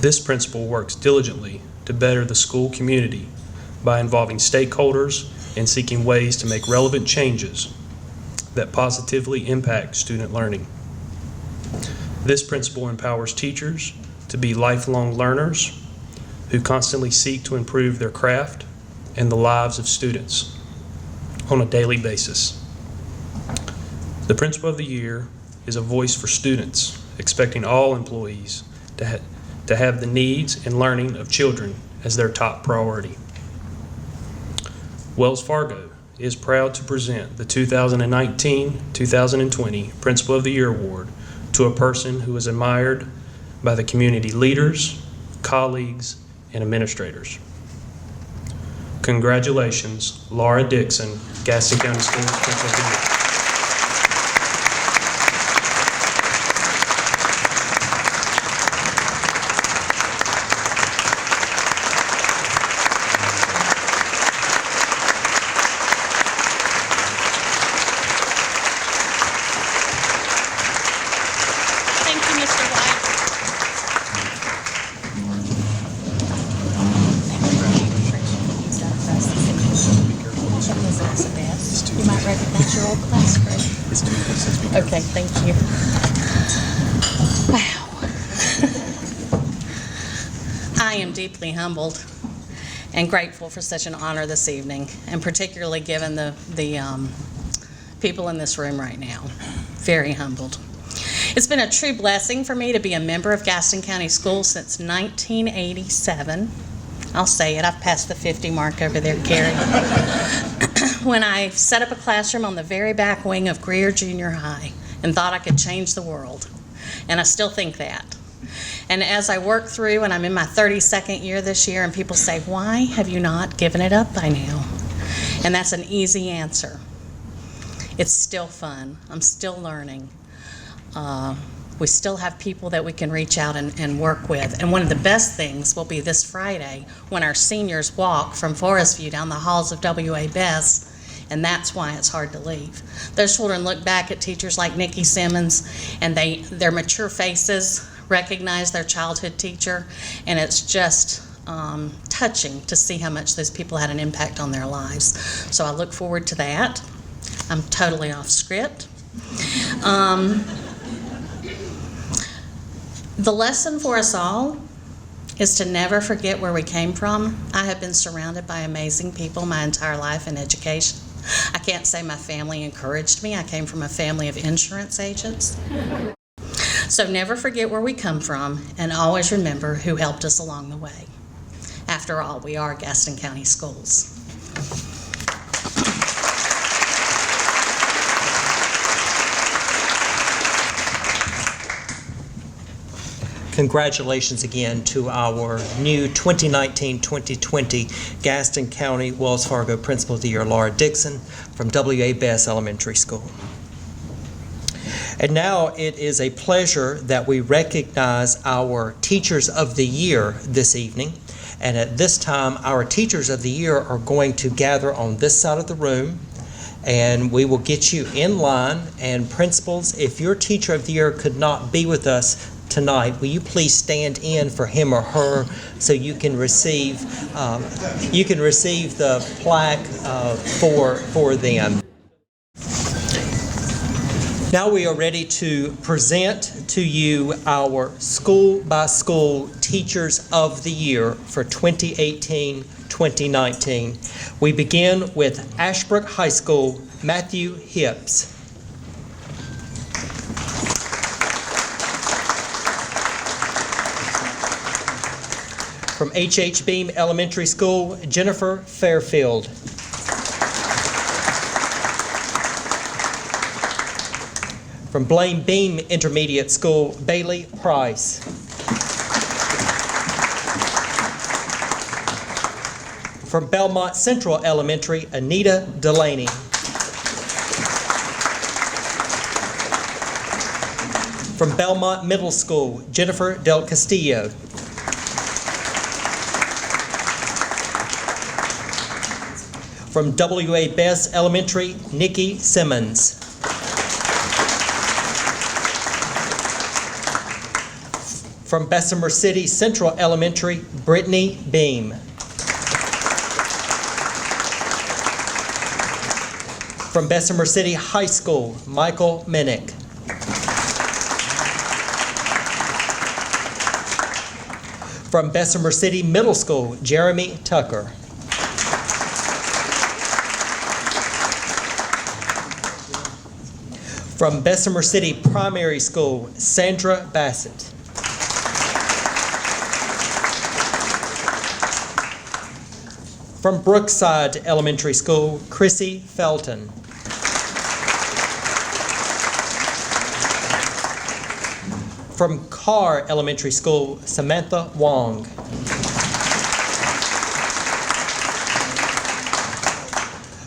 This principal works diligently to better the school community by involving stakeholders and seeking ways to make relevant changes that positively impact student learning. This principal empowers teachers to be lifelong learners who constantly seek to improve their craft and the lives of students on a daily basis. The Principal of the Year is a voice for students, expecting all employees to have the needs and learning of children as their top priority. Wells Fargo is proud to present the 2019-2020 Principal of the Year Award to a person who is admired by the community leaders, colleagues, and administrators. Congratulations, Laura Dixon, Gaston County Schools Principal of the Year. Okay, thank you. Wow. I am deeply humbled and grateful for such an honor this evening, and particularly given the people in this room right now. Very humbled. It's been a true blessing for me to be a member of Gaston County Schools since 1987. I'll say it, I've passed the 50 mark over there, Carrie. When I set up a classroom on the very back wing of Greer Junior High and thought I could change the world. And I still think that. And as I work through, and I'm in my 32nd year this year, and people say, why have you not given it up by now? And that's an easy answer. It's still fun. I'm still learning. We still have people that we can reach out and work with. And one of the best things will be this Friday when our seniors walk from Forest View down the halls of W.A. Best, and that's why it's hard to leave. Those children look back at teachers like Nikki Simmons, and their mature faces recognize their childhood teacher, and it's just touching to see how much those people had an impact on their lives. So I look forward to that. I'm totally off script. The lesson for us all is to never forget where we came from. I have been surrounded by amazing people my entire life in education. I can't say my family encouraged me. I came from a family of insurance agents. So never forget where we come from, and always remember who helped us along the way. After all, we are Gaston County Schools. Congratulations again to our new 2019-2020 Gaston County Wells Fargo Principal of the Year, Laura Dixon from W.A. Best Elementary School. And now it is a pleasure that we recognize our Teachers of the Year this evening. And at this time, our Teachers of the Year are going to gather on this side of the room, and we will get you in line. And principals, if your Teacher of the Year could not be with us tonight, will you please stand in for him or her so you can receive the plaque for them. Now we are ready to present to you our school-by-school Teachers of the Year for 2018-2019. We begin with Ashbrook High School, Matthew Hips. From H.H. Beam Elementary School, Jennifer Fairfield. From Blaine Beam Intermediate School, Bailey Price. From Belmont Central Elementary, Anita Delaney. From Belmont Middle School, Jennifer Del Castillo. From W.A. Bess Elementary, Nikki Simmons. From Bessemer City Central Elementary, Brittany Beam. From Bessemer City High School, Michael Minnick. From Bessemer City Middle School, Jeremy Tucker. From Bessemer City Primary School, Sandra Bassett. From Brookside Elementary School, Chrissy Felton. From Carr Elementary School, Samantha Wong.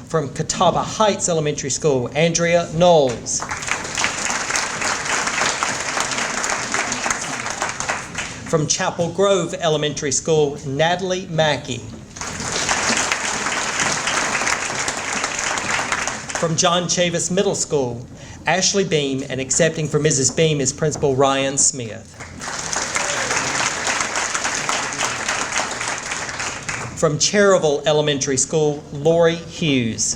From Catawba Heights Elementary School, Andrea Knowles. From Chapel Grove Elementary School, Natalie Mackey. From John Chavis Middle School, Ashley Beam, and accepting for Mrs. Beam is Principal Ryan Smith. From Cherryville Elementary School, Lori Hughes.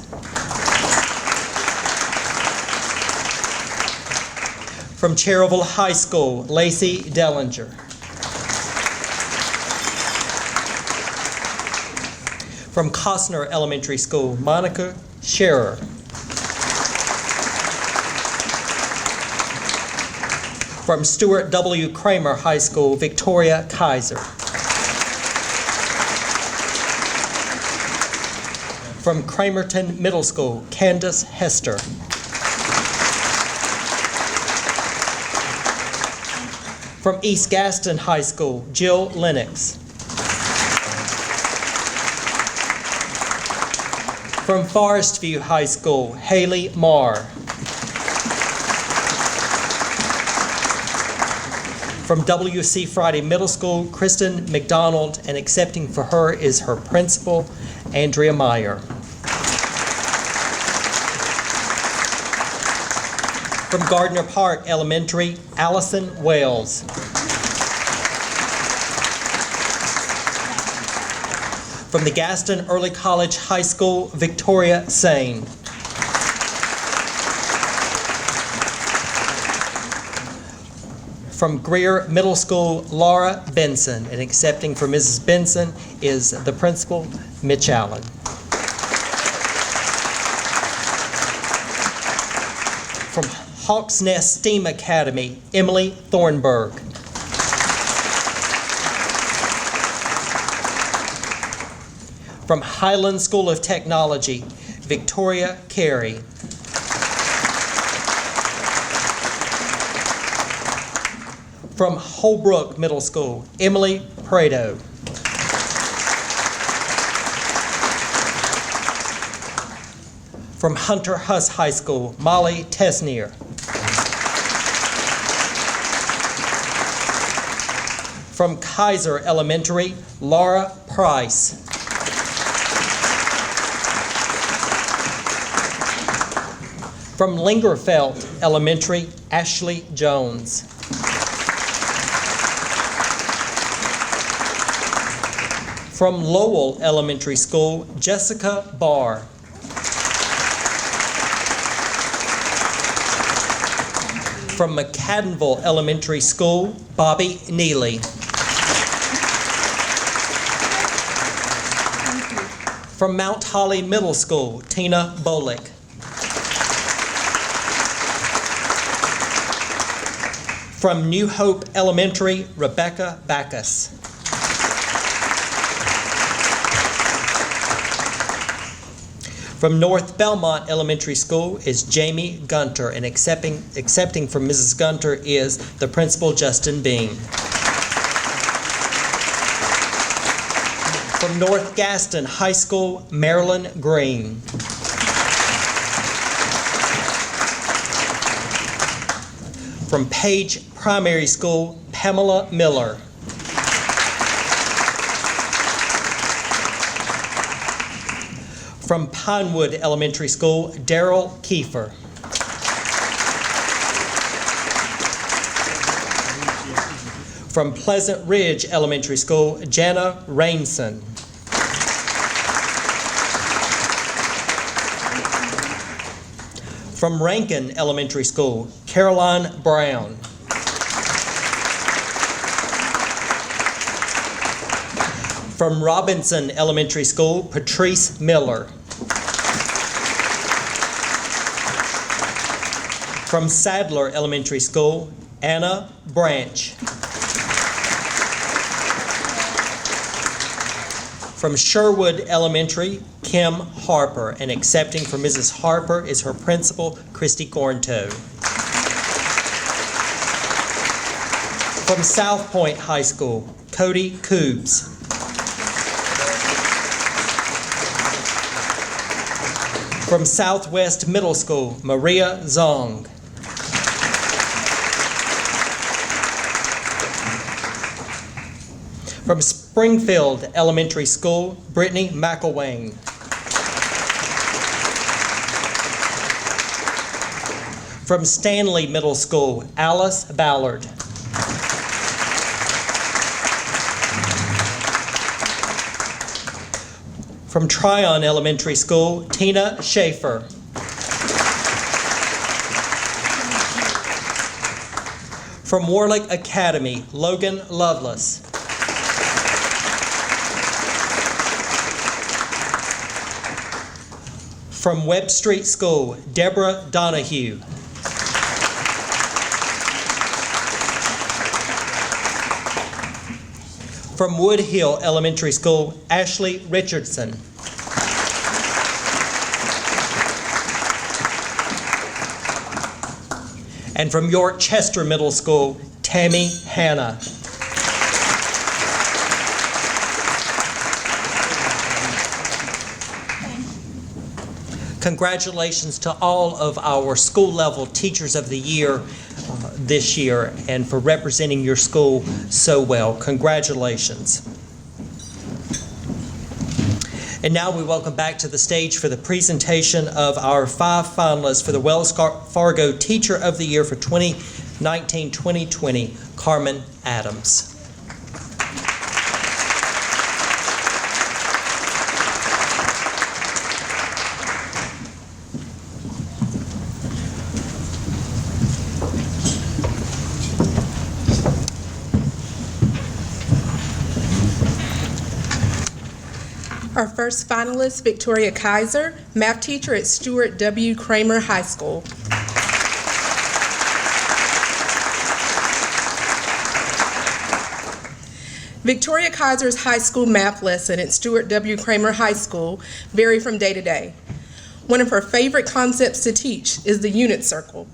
From Cherryville High School, Lacey Dellinger. From Costner Elementary School, Monica Scherer. From Stuart W. Kramer High School, Victoria Kaiser. From Cramerton Middle School, Candace Hester. From East Gaston High School, Jill Lennox. From Forest View High School, Haley Marr. From W.C. Friday Middle School, Kristen McDonald, and accepting for her is her principal, Andrea Meyer. From Gardner Park Elementary, Allison Wales. From the Gaston Early College High School, Victoria Sane. From Greer Middle School, Laura Benson, and accepting for Mrs. Benson is the principal, Mitch Allen. From Hawks Nest STEAM Academy, Emily Thornburg. From Highland School of Technology, Victoria Carey. From Holbrook Middle School, Emily Prado. From Hunter Huss High School, Molly Tesnier. From Kaiser Elementary, Laura Price. From Lingerfeld Elementary, Ashley Jones. From Lowell Elementary School, Jessica Barr. From McCaddenville Elementary School, Bobby Neely. From Mount Holly Middle School, Tina Bolick. From New Hope Elementary, Rebekka Backus. From North Belmont Elementary School is Jamie Gunter, and accepting from Mrs. Gunter is the principal, Justin Bean. From North Gaston High School, Marilyn Green. From Page Primary School, Pamela Miller. From Pinewood Elementary School, Daryl Kiefer. From Pleasant Ridge Elementary School, Jana Rainson. From Rankin Elementary School, Caroline Brown. From Robinson Elementary School, Patrice Miller. From Sadler Elementary School, Anna Branch. From Sherwood Elementary, Kim Harper, and accepting from Mrs. Harper is her principal, Christy Gornto. From South Point High School, Cody Coobs. From Southwest Middle School, Maria Zong. From Springfield Elementary School, Brittany McElwain. From Stanley Middle School, Alice Ballard. From Tryon Elementary School, Tina Schaefer. From Warlick Academy, Logan Lovelace. From Webb Street School, Deborah Donahue. From Wood Hill Elementary School, Ashley Richardson. And from York Chester Middle School, Tammy Hanna. Congratulations to all of our school level Teachers of the Year this year, and for representing your school so well. Congratulations. And now we welcome back to the stage for the presentation of our 5 finalists for the Wells Fargo Teacher of the Year for 2019-2020, Carmin Adams. Our first finalist, Victoria Kaiser, math teacher at Stuart W. Kramer High School. Victoria Kaiser's high school math lesson at Stuart W. Kramer High School vary from day to day. One of her favorite concepts to teach is the unit circle.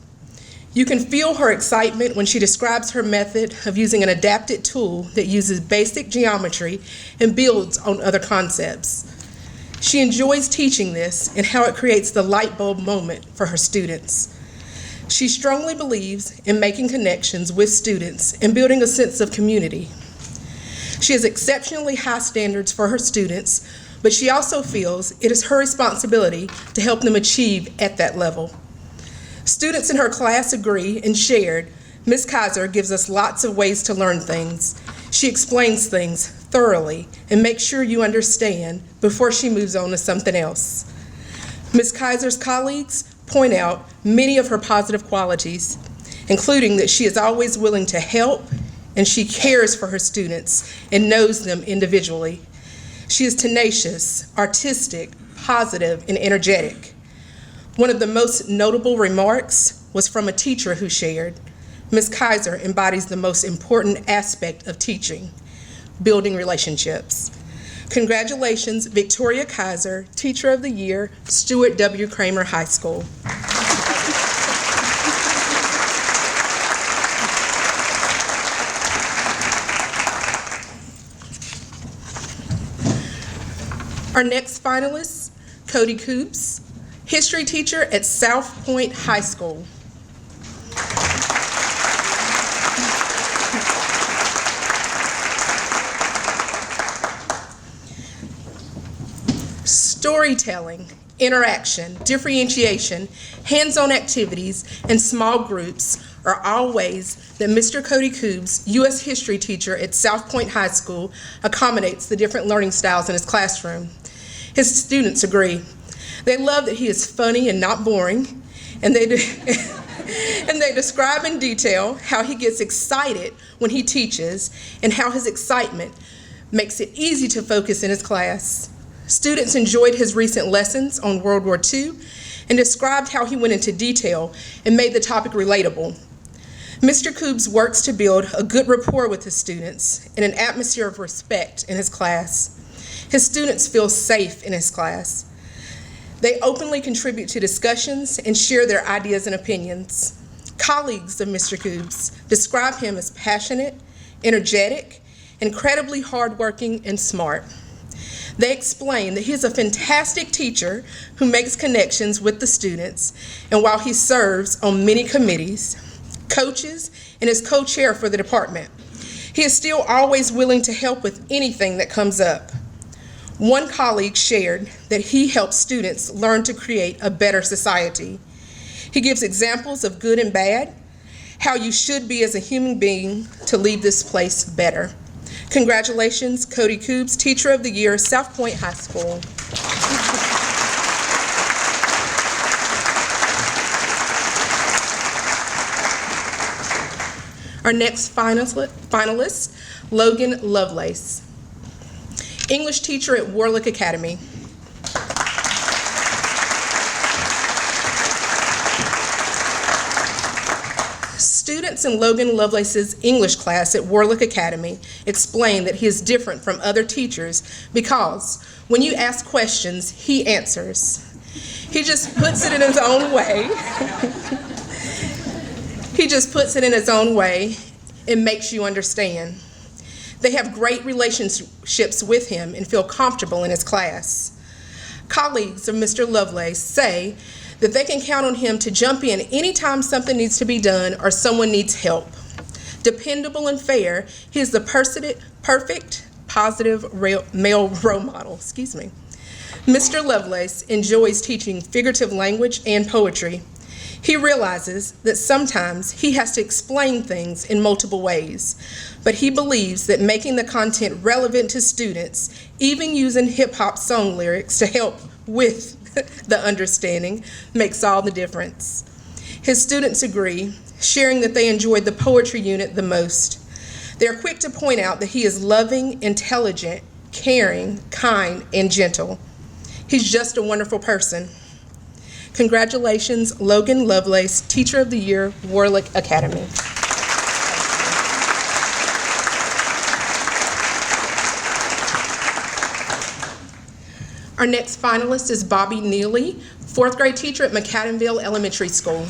You can feel her excitement when she describes her method of using an adapted tool that uses basic geometry and builds on other concepts. She enjoys teaching this and how it creates the light bulb moment for her students. She strongly believes in making connections with students and building a sense of community. She has exceptionally high standards for her students, but she also feels it is her responsibility to help them achieve at that level. Students in her class agree and shared, Ms. Kaiser gives us lots of ways to learn things. She explains things thoroughly and makes sure you understand before she moves on to something else. Ms. Kaiser's colleagues point out many of her positive qualities, including that she is always willing to help and she cares for her students and knows them individually. She is tenacious, artistic, positive, and energetic. One of the most notable remarks was from a teacher who shared, Ms. Kaiser embodies the most important aspect of teaching, building relationships. Congratulations, Victoria Kaiser, Teacher of the Year, Stuart W. Kramer High School. Our next finalist, Cody Coops, history teacher at South Point High School. Storytelling, interaction, differentiation, hands-on activities, and small groups are all ways that Mr. Cody Coops, U.S. history teacher at South Point High School, accommodates the different learning styles in his classroom. His students agree. They love that he is funny and not boring, and they describe in detail how he gets excited when he teaches and how his excitement makes it easy to focus in his class. Students enjoyed his recent lessons on World War II and described how he went into detail and made the topic relatable. Mr. Coops works to build a good rapport with his students and an atmosphere of respect in his class. His students feel safe in his class. They openly contribute to discussions and share their ideas and opinions. Colleagues of Mr. Coops describe him as passionate, energetic, incredibly hardworking, and smart. They explain that he is a fantastic teacher who makes connections with the students, and while he serves on many committees, coaches, and is co-chair for the department, he is still always willing to help with anything that comes up. One colleague shared that he helps students learn to create a better society. He gives examples of good and bad, how you should be as a human being to leave this place better. Congratulations, Cody Coops, Teacher of the Year, South Point High School. Our next finalist, Logan Lovelace, English teacher at Warlick Academy. Students in Logan Lovelace's English class at Warlick Academy explain that he is different from other teachers because when you ask questions, he answers. He just puts it in his own way. He just puts it in his own way and makes you understand. They have great relationships with him and feel comfortable in his class. Colleagues of Mr. Lovelace say that they can count on him to jump in anytime something needs to be done or someone needs help. Dependable and fair, he is the perfect, positive male role model. Mr. Lovelace enjoys teaching figurative language and poetry. He realizes that sometimes he has to explain things in multiple ways, but he believes that making the content relevant to students, even using hip-hop song lyrics to help with the understanding, makes all the difference. His students agree, sharing that they enjoyed the poetry unit the most. They are quick to point out that he is loving, intelligent, caring, kind, and gentle. He's just a wonderful person. Congratulations, Logan Lovelace, Teacher of the Year, Warlick Academy. Our next finalist is Bobby Neely, fourth grade teacher at McAdenville Elementary School.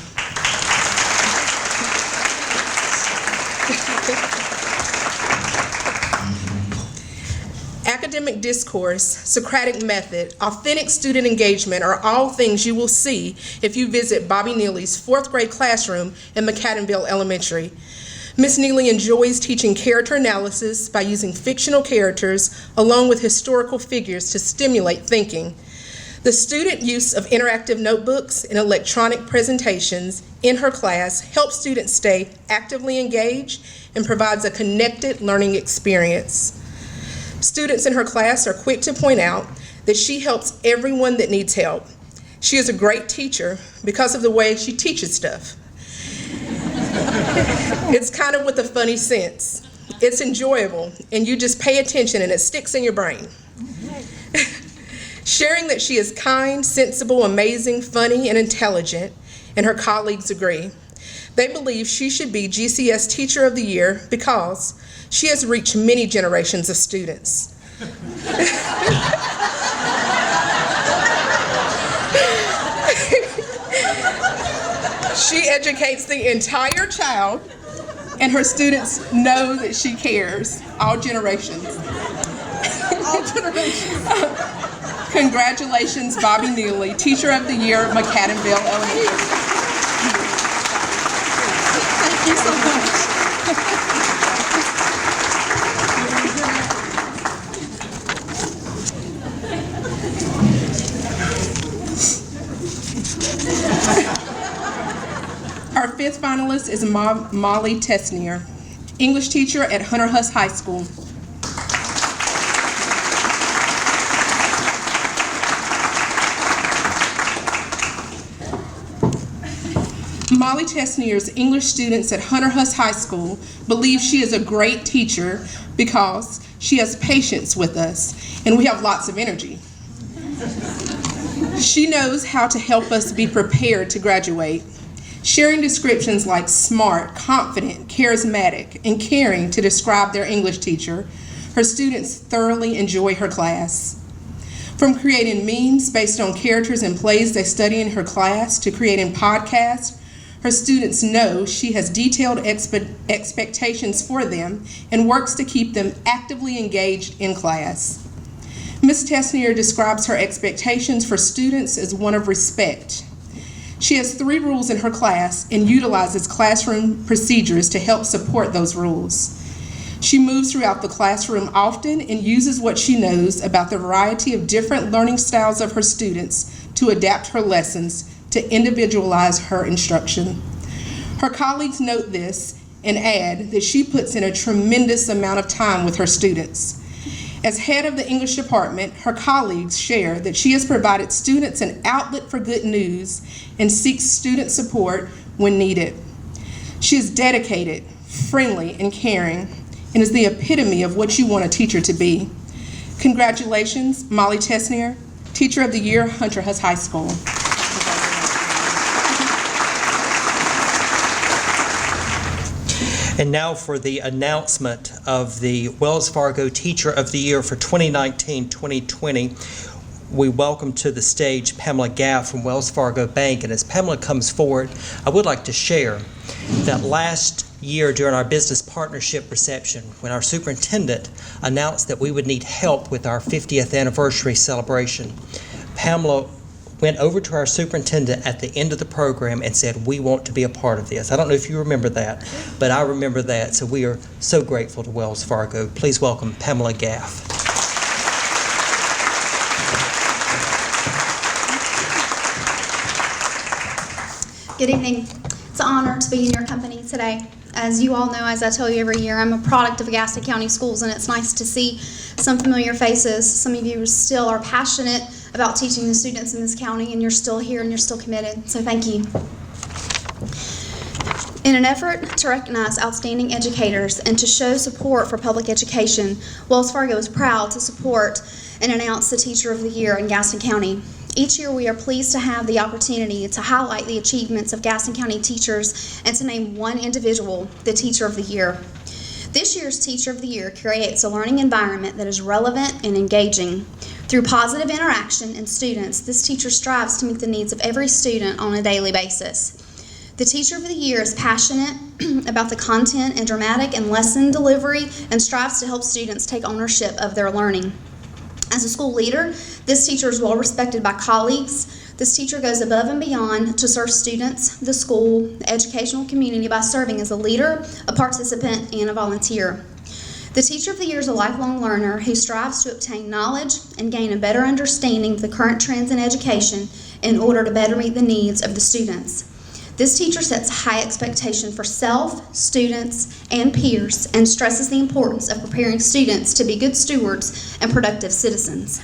Academic discourse, Socratic method, authentic student engagement are all things you will see if you visit Bobby Neely's fourth grade classroom in McAdenville Elementary. Ms. Neely enjoys teaching character analysis by using fictional characters along with historical figures to stimulate thinking. The student use of interactive notebooks and electronic presentations in her class helps students stay actively engaged and provides a connected learning experience. Students in her class are quick to point out that she helps everyone that needs help. She is a great teacher because of the way she teaches stuff. It's kind of with a funny sense. It's enjoyable, and you just pay attention and it sticks in your brain. Sharing that she is kind, sensible, amazing, funny, and intelligent, and her colleagues agree. They believe she should be GCS Teacher of the Year because she has reached many generations of students. She educates the entire child, and her students know that she cares. All generations. All generations. Congratulations, Bobby Neely, Teacher of the Year at McAdenville Elementary. Thank you so much. Our fifth finalist is Molly Tesnier, English teacher at Hunter Huss High School. Molly Tesnier's English students at Hunter Huss High School believe she is a great teacher because she has patience with us and we have lots of energy. She knows how to help us be prepared to graduate, sharing descriptions like smart, confident, charismatic, and caring to describe their English teacher. Her students thoroughly enjoy her class. From creating memes based on characters and plays they study in her class to creating podcasts, her students know she has detailed expectations for them and works to keep them actively engaged in class. Ms. Tesnier describes her expectations for students as one of respect. She has 3 rules in her class and utilizes classroom procedures to help support those rules. She moves throughout the classroom often and uses what she knows about the variety of different learning styles of her students to adapt her lessons to individualize her instruction. Her colleagues note this and add that she puts in a tremendous amount of time with her students. As head of the English department, her colleagues share that she has provided students an outlet for good news and seeks student support when needed. She is dedicated, friendly, and caring, and is the epitome of what you want a teacher to be. Congratulations, Molly Tesnier, Teacher of the Year, Hunter Huss High School. And now for the announcement of the Wells Fargo Teacher of the Year for 2019-2020. We welcome to the stage Pamela Gaff from Wells Fargo Bank. And as Pamela comes forward, I would like to share that last year during our business partnership reception, when our superintendent announced that we would need help with our 50th anniversary celebration, Pamela went over to our superintendent at the end of the program and said, "We want to be a part of this." I don't know if you remember that, but I remember that. So we are so grateful to Wells Fargo. Please welcome Pamela Gaff. Good evening. It's an honor to be in your company today. As you all know, as I tell you every year, I'm a product of Gaston County Schools, and it's nice to see some familiar faces. Some of you still are passionate about teaching the students in this county, and you're still here and you're still committed, so thank you. In an effort to recognize outstanding educators and to show support for public education, Wells Fargo is proud to support and announce the Teacher of the Year in Gaston County. Each year we are pleased to have the opportunity to highlight the achievements of Gaston County teachers and to name one individual the Teacher of the Year. This year's Teacher of the Year creates a learning environment that is relevant and engaging. Through positive interaction in students, this teacher strives to meet the needs of every student on a daily basis. The Teacher of the Year is passionate about the content and dramatic and lesson delivery and strives to help students take ownership of their learning. As a school leader, this teacher is well respected by colleagues. This teacher goes above and beyond to serve students, the school, the educational community by serving as a leader, a participant, and a volunteer. The Teacher of the Year is a lifelong learner who strives to obtain knowledge and gain a better understanding of the current trends in education in order to better meet the needs of the students. This teacher sets high expectation for self, students, and peers and stresses the importance of preparing students to be good stewards and productive citizens.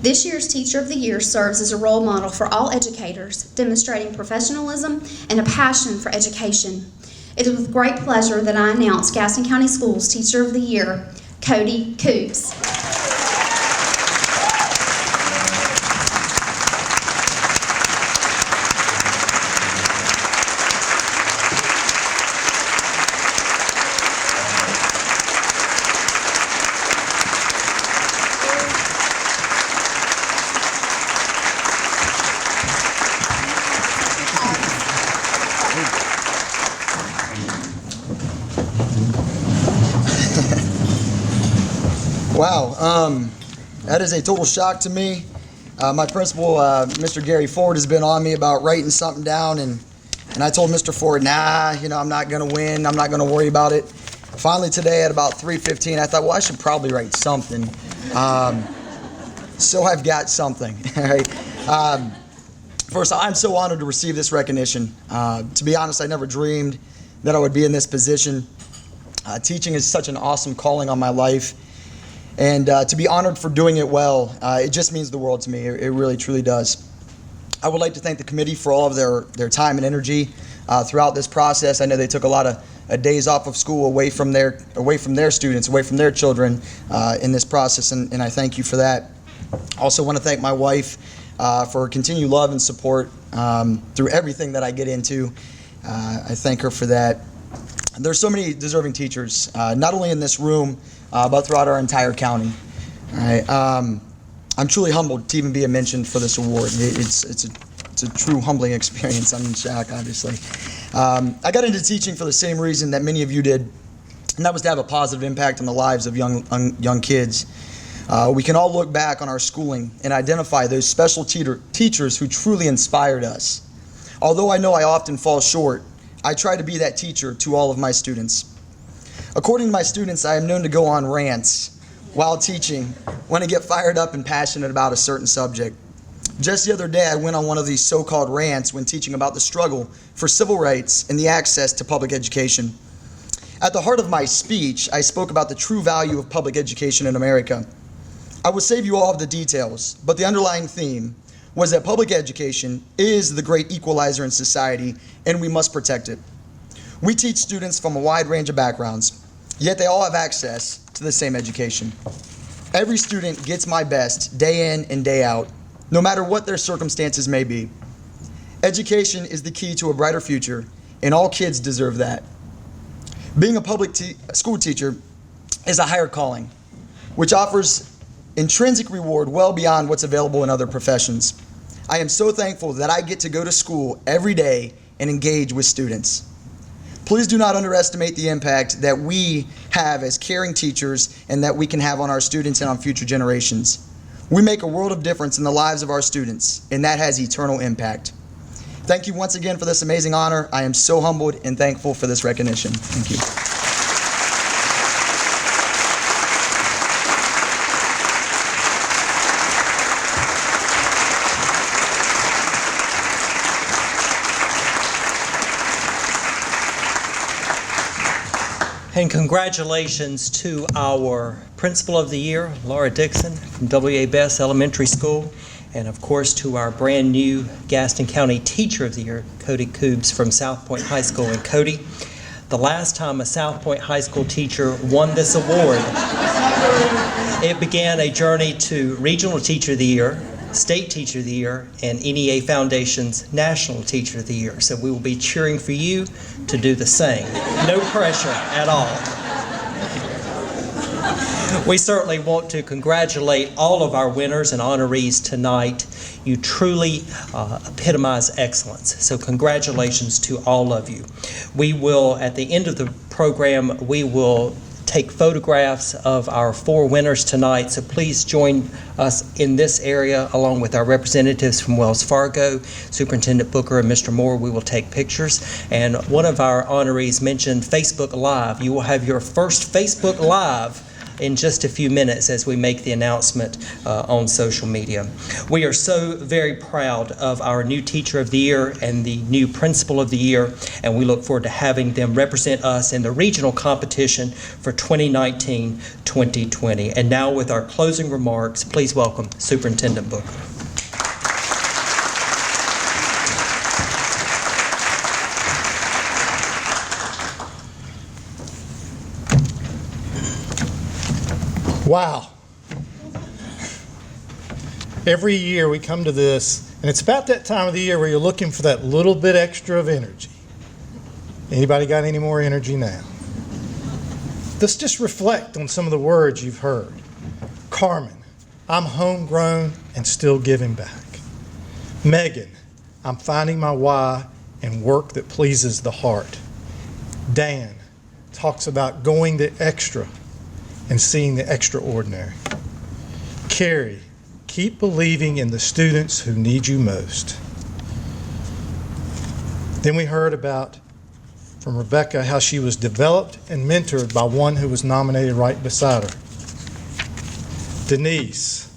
This year's Teacher of the Year serves as a role model for all educators, demonstrating professionalism and a passion for education. It is with great pleasure that I announce Gaston County Schools Teacher of the Year, Cody Coops. Wow, that is a total shock to me. My principal, Mr. Gary Ford, has been on me about writing something down, and I told Mr. Ford, nah, I'm not going to win. I'm not going to worry about it. Finally today at about 3:15, I thought, well, I should probably write something. So I've got something. All right. First, I'm so honored to receive this recognition. To be honest, I never dreamed that I would be in this position. Teaching is such an awesome calling on my life. And to be honored for doing it well, it just means the world to me. It really, truly does. I would like to thank the committee for all of their time and energy throughout this process. I know they took a lot of days off of school away from their students, away from their children in this process, and I thank you for that. Also want to thank my wife for her continued love and support through everything that I get into. I thank her for that. There's so many deserving teachers, not only in this room, but throughout our entire county. All right. I'm truly humbled to even be mentioned for this award. It's a true humbling experience. I'm in shock, obviously. I got into teaching for the same reason that many of you did, and that was to have a positive impact on the lives of young kids. We can all look back on our schooling and identify those special teachers who truly inspired us. Although I know I often fall short, I try to be that teacher to all of my students. According to my students, I am known to go on rants while teaching when I get fired up and passionate about a certain subject. Just the other day, I went on one of these so-called rants when teaching about the struggle for civil rights and the access to public education. At the heart of my speech, I spoke about the true value of public education in America. I will save you all of the details, but the underlying theme was that public education is the great equalizer in society, and we must protect it. We teach students from a wide range of backgrounds, yet they all have access to the same education. Every student gets my best day in and day out, no matter what their circumstances may be. Education is the key to a brighter future, and all kids deserve that. Being a public school teacher is a higher calling, which offers intrinsic reward well beyond what's available in other professions. I am so thankful that I get to go to school every day and engage with students. Please do not underestimate the impact that we have as caring teachers and that we can have on our students and on future generations. We make a world of difference in the lives of our students, and that has eternal impact. Thank you once again for this amazing honor. I am so humbled and thankful for this recognition. Thank you. And congratulations to our Principal of the Year, Laura Dixon from W.A. Best Elementary School, and of course to our brand new Gaston County Teacher of the Year, Cody Coobs from South Point High School. And Cody, the last time a South Point High School teacher won this award, it began a journey to Regional Teacher of the Year, State Teacher of the Year, and NEA Foundation's National Teacher of the Year. So we will be cheering for you to do the same. No pressure at all. We certainly want to congratulate all of our winners and honorees tonight. You truly epitomize excellence. So congratulations to all of you. We will, at the end of the program, we will take photographs of our 4 winners tonight, so please join us in this area along with our representatives from Wells Fargo, Superintendent Booker and Mr. Moore. We will take pictures, and one of our honorees mentioned Facebook Live. You will have your first Facebook Live in just a few minutes as we make the announcement on social media. We are so very proud of our new Teacher of the Year and the new Principal of the Year, and we look forward to having them represent us in the regional competition for 2019-2020. And now with our closing remarks, please welcome Superintendent Booker. Wow. Every year we come to this, and it's about that time of the year where you're looking for that little bit extra of energy. Anybody got any more energy now? Let's just reflect on some of the words you've heard. Carmin, I'm homegrown and still giving back. Megan, I'm finding my why and work that pleases the heart. Dan talks about going the extra and seeing the extraordinary. Carrie, keep believing in the students who need you most. Then we heard about from Rebekka how she was developed and mentored by one who was nominated right beside her. Denise,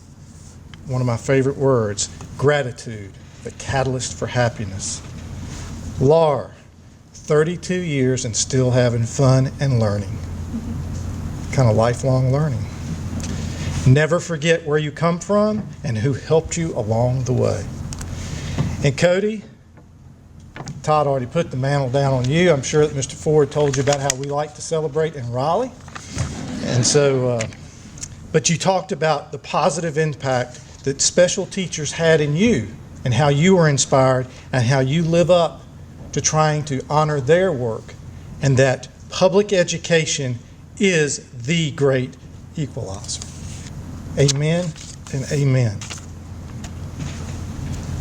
one of my favorite words, gratitude, the catalyst for happiness. Laura, 32 years and still having fun and learning. Kind of lifelong learning. Never forget where you come from and who helped you along the way. And Cody, Todd already put the mantle down on you. I'm sure that Mr. Ford told you about how we like to celebrate in Raleigh. And so, but you talked about the positive impact that special teachers had in you and how you were inspired and how you live up to trying to honor their work, and that public education is the great equalizer. Amen and amen.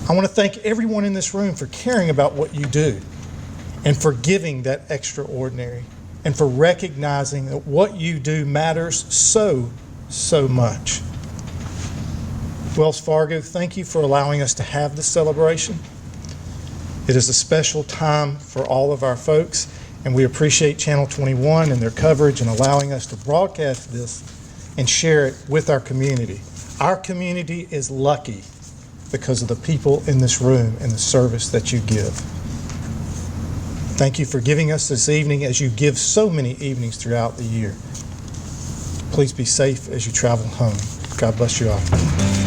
I want to thank everyone in this room for caring about what you do and for giving that extraordinary and for recognizing that what you do matters so much. Wells Fargo, thank you for allowing us to have this celebration. It is a special time for all of our folks, and we appreciate Channel 21 and their coverage and allowing us to broadcast this and share it with our community. Our community is lucky because of the people in this room and the service that you give. Thank you for giving us this evening as you give so many evenings throughout the year. Please be safe as you travel home. God bless you all.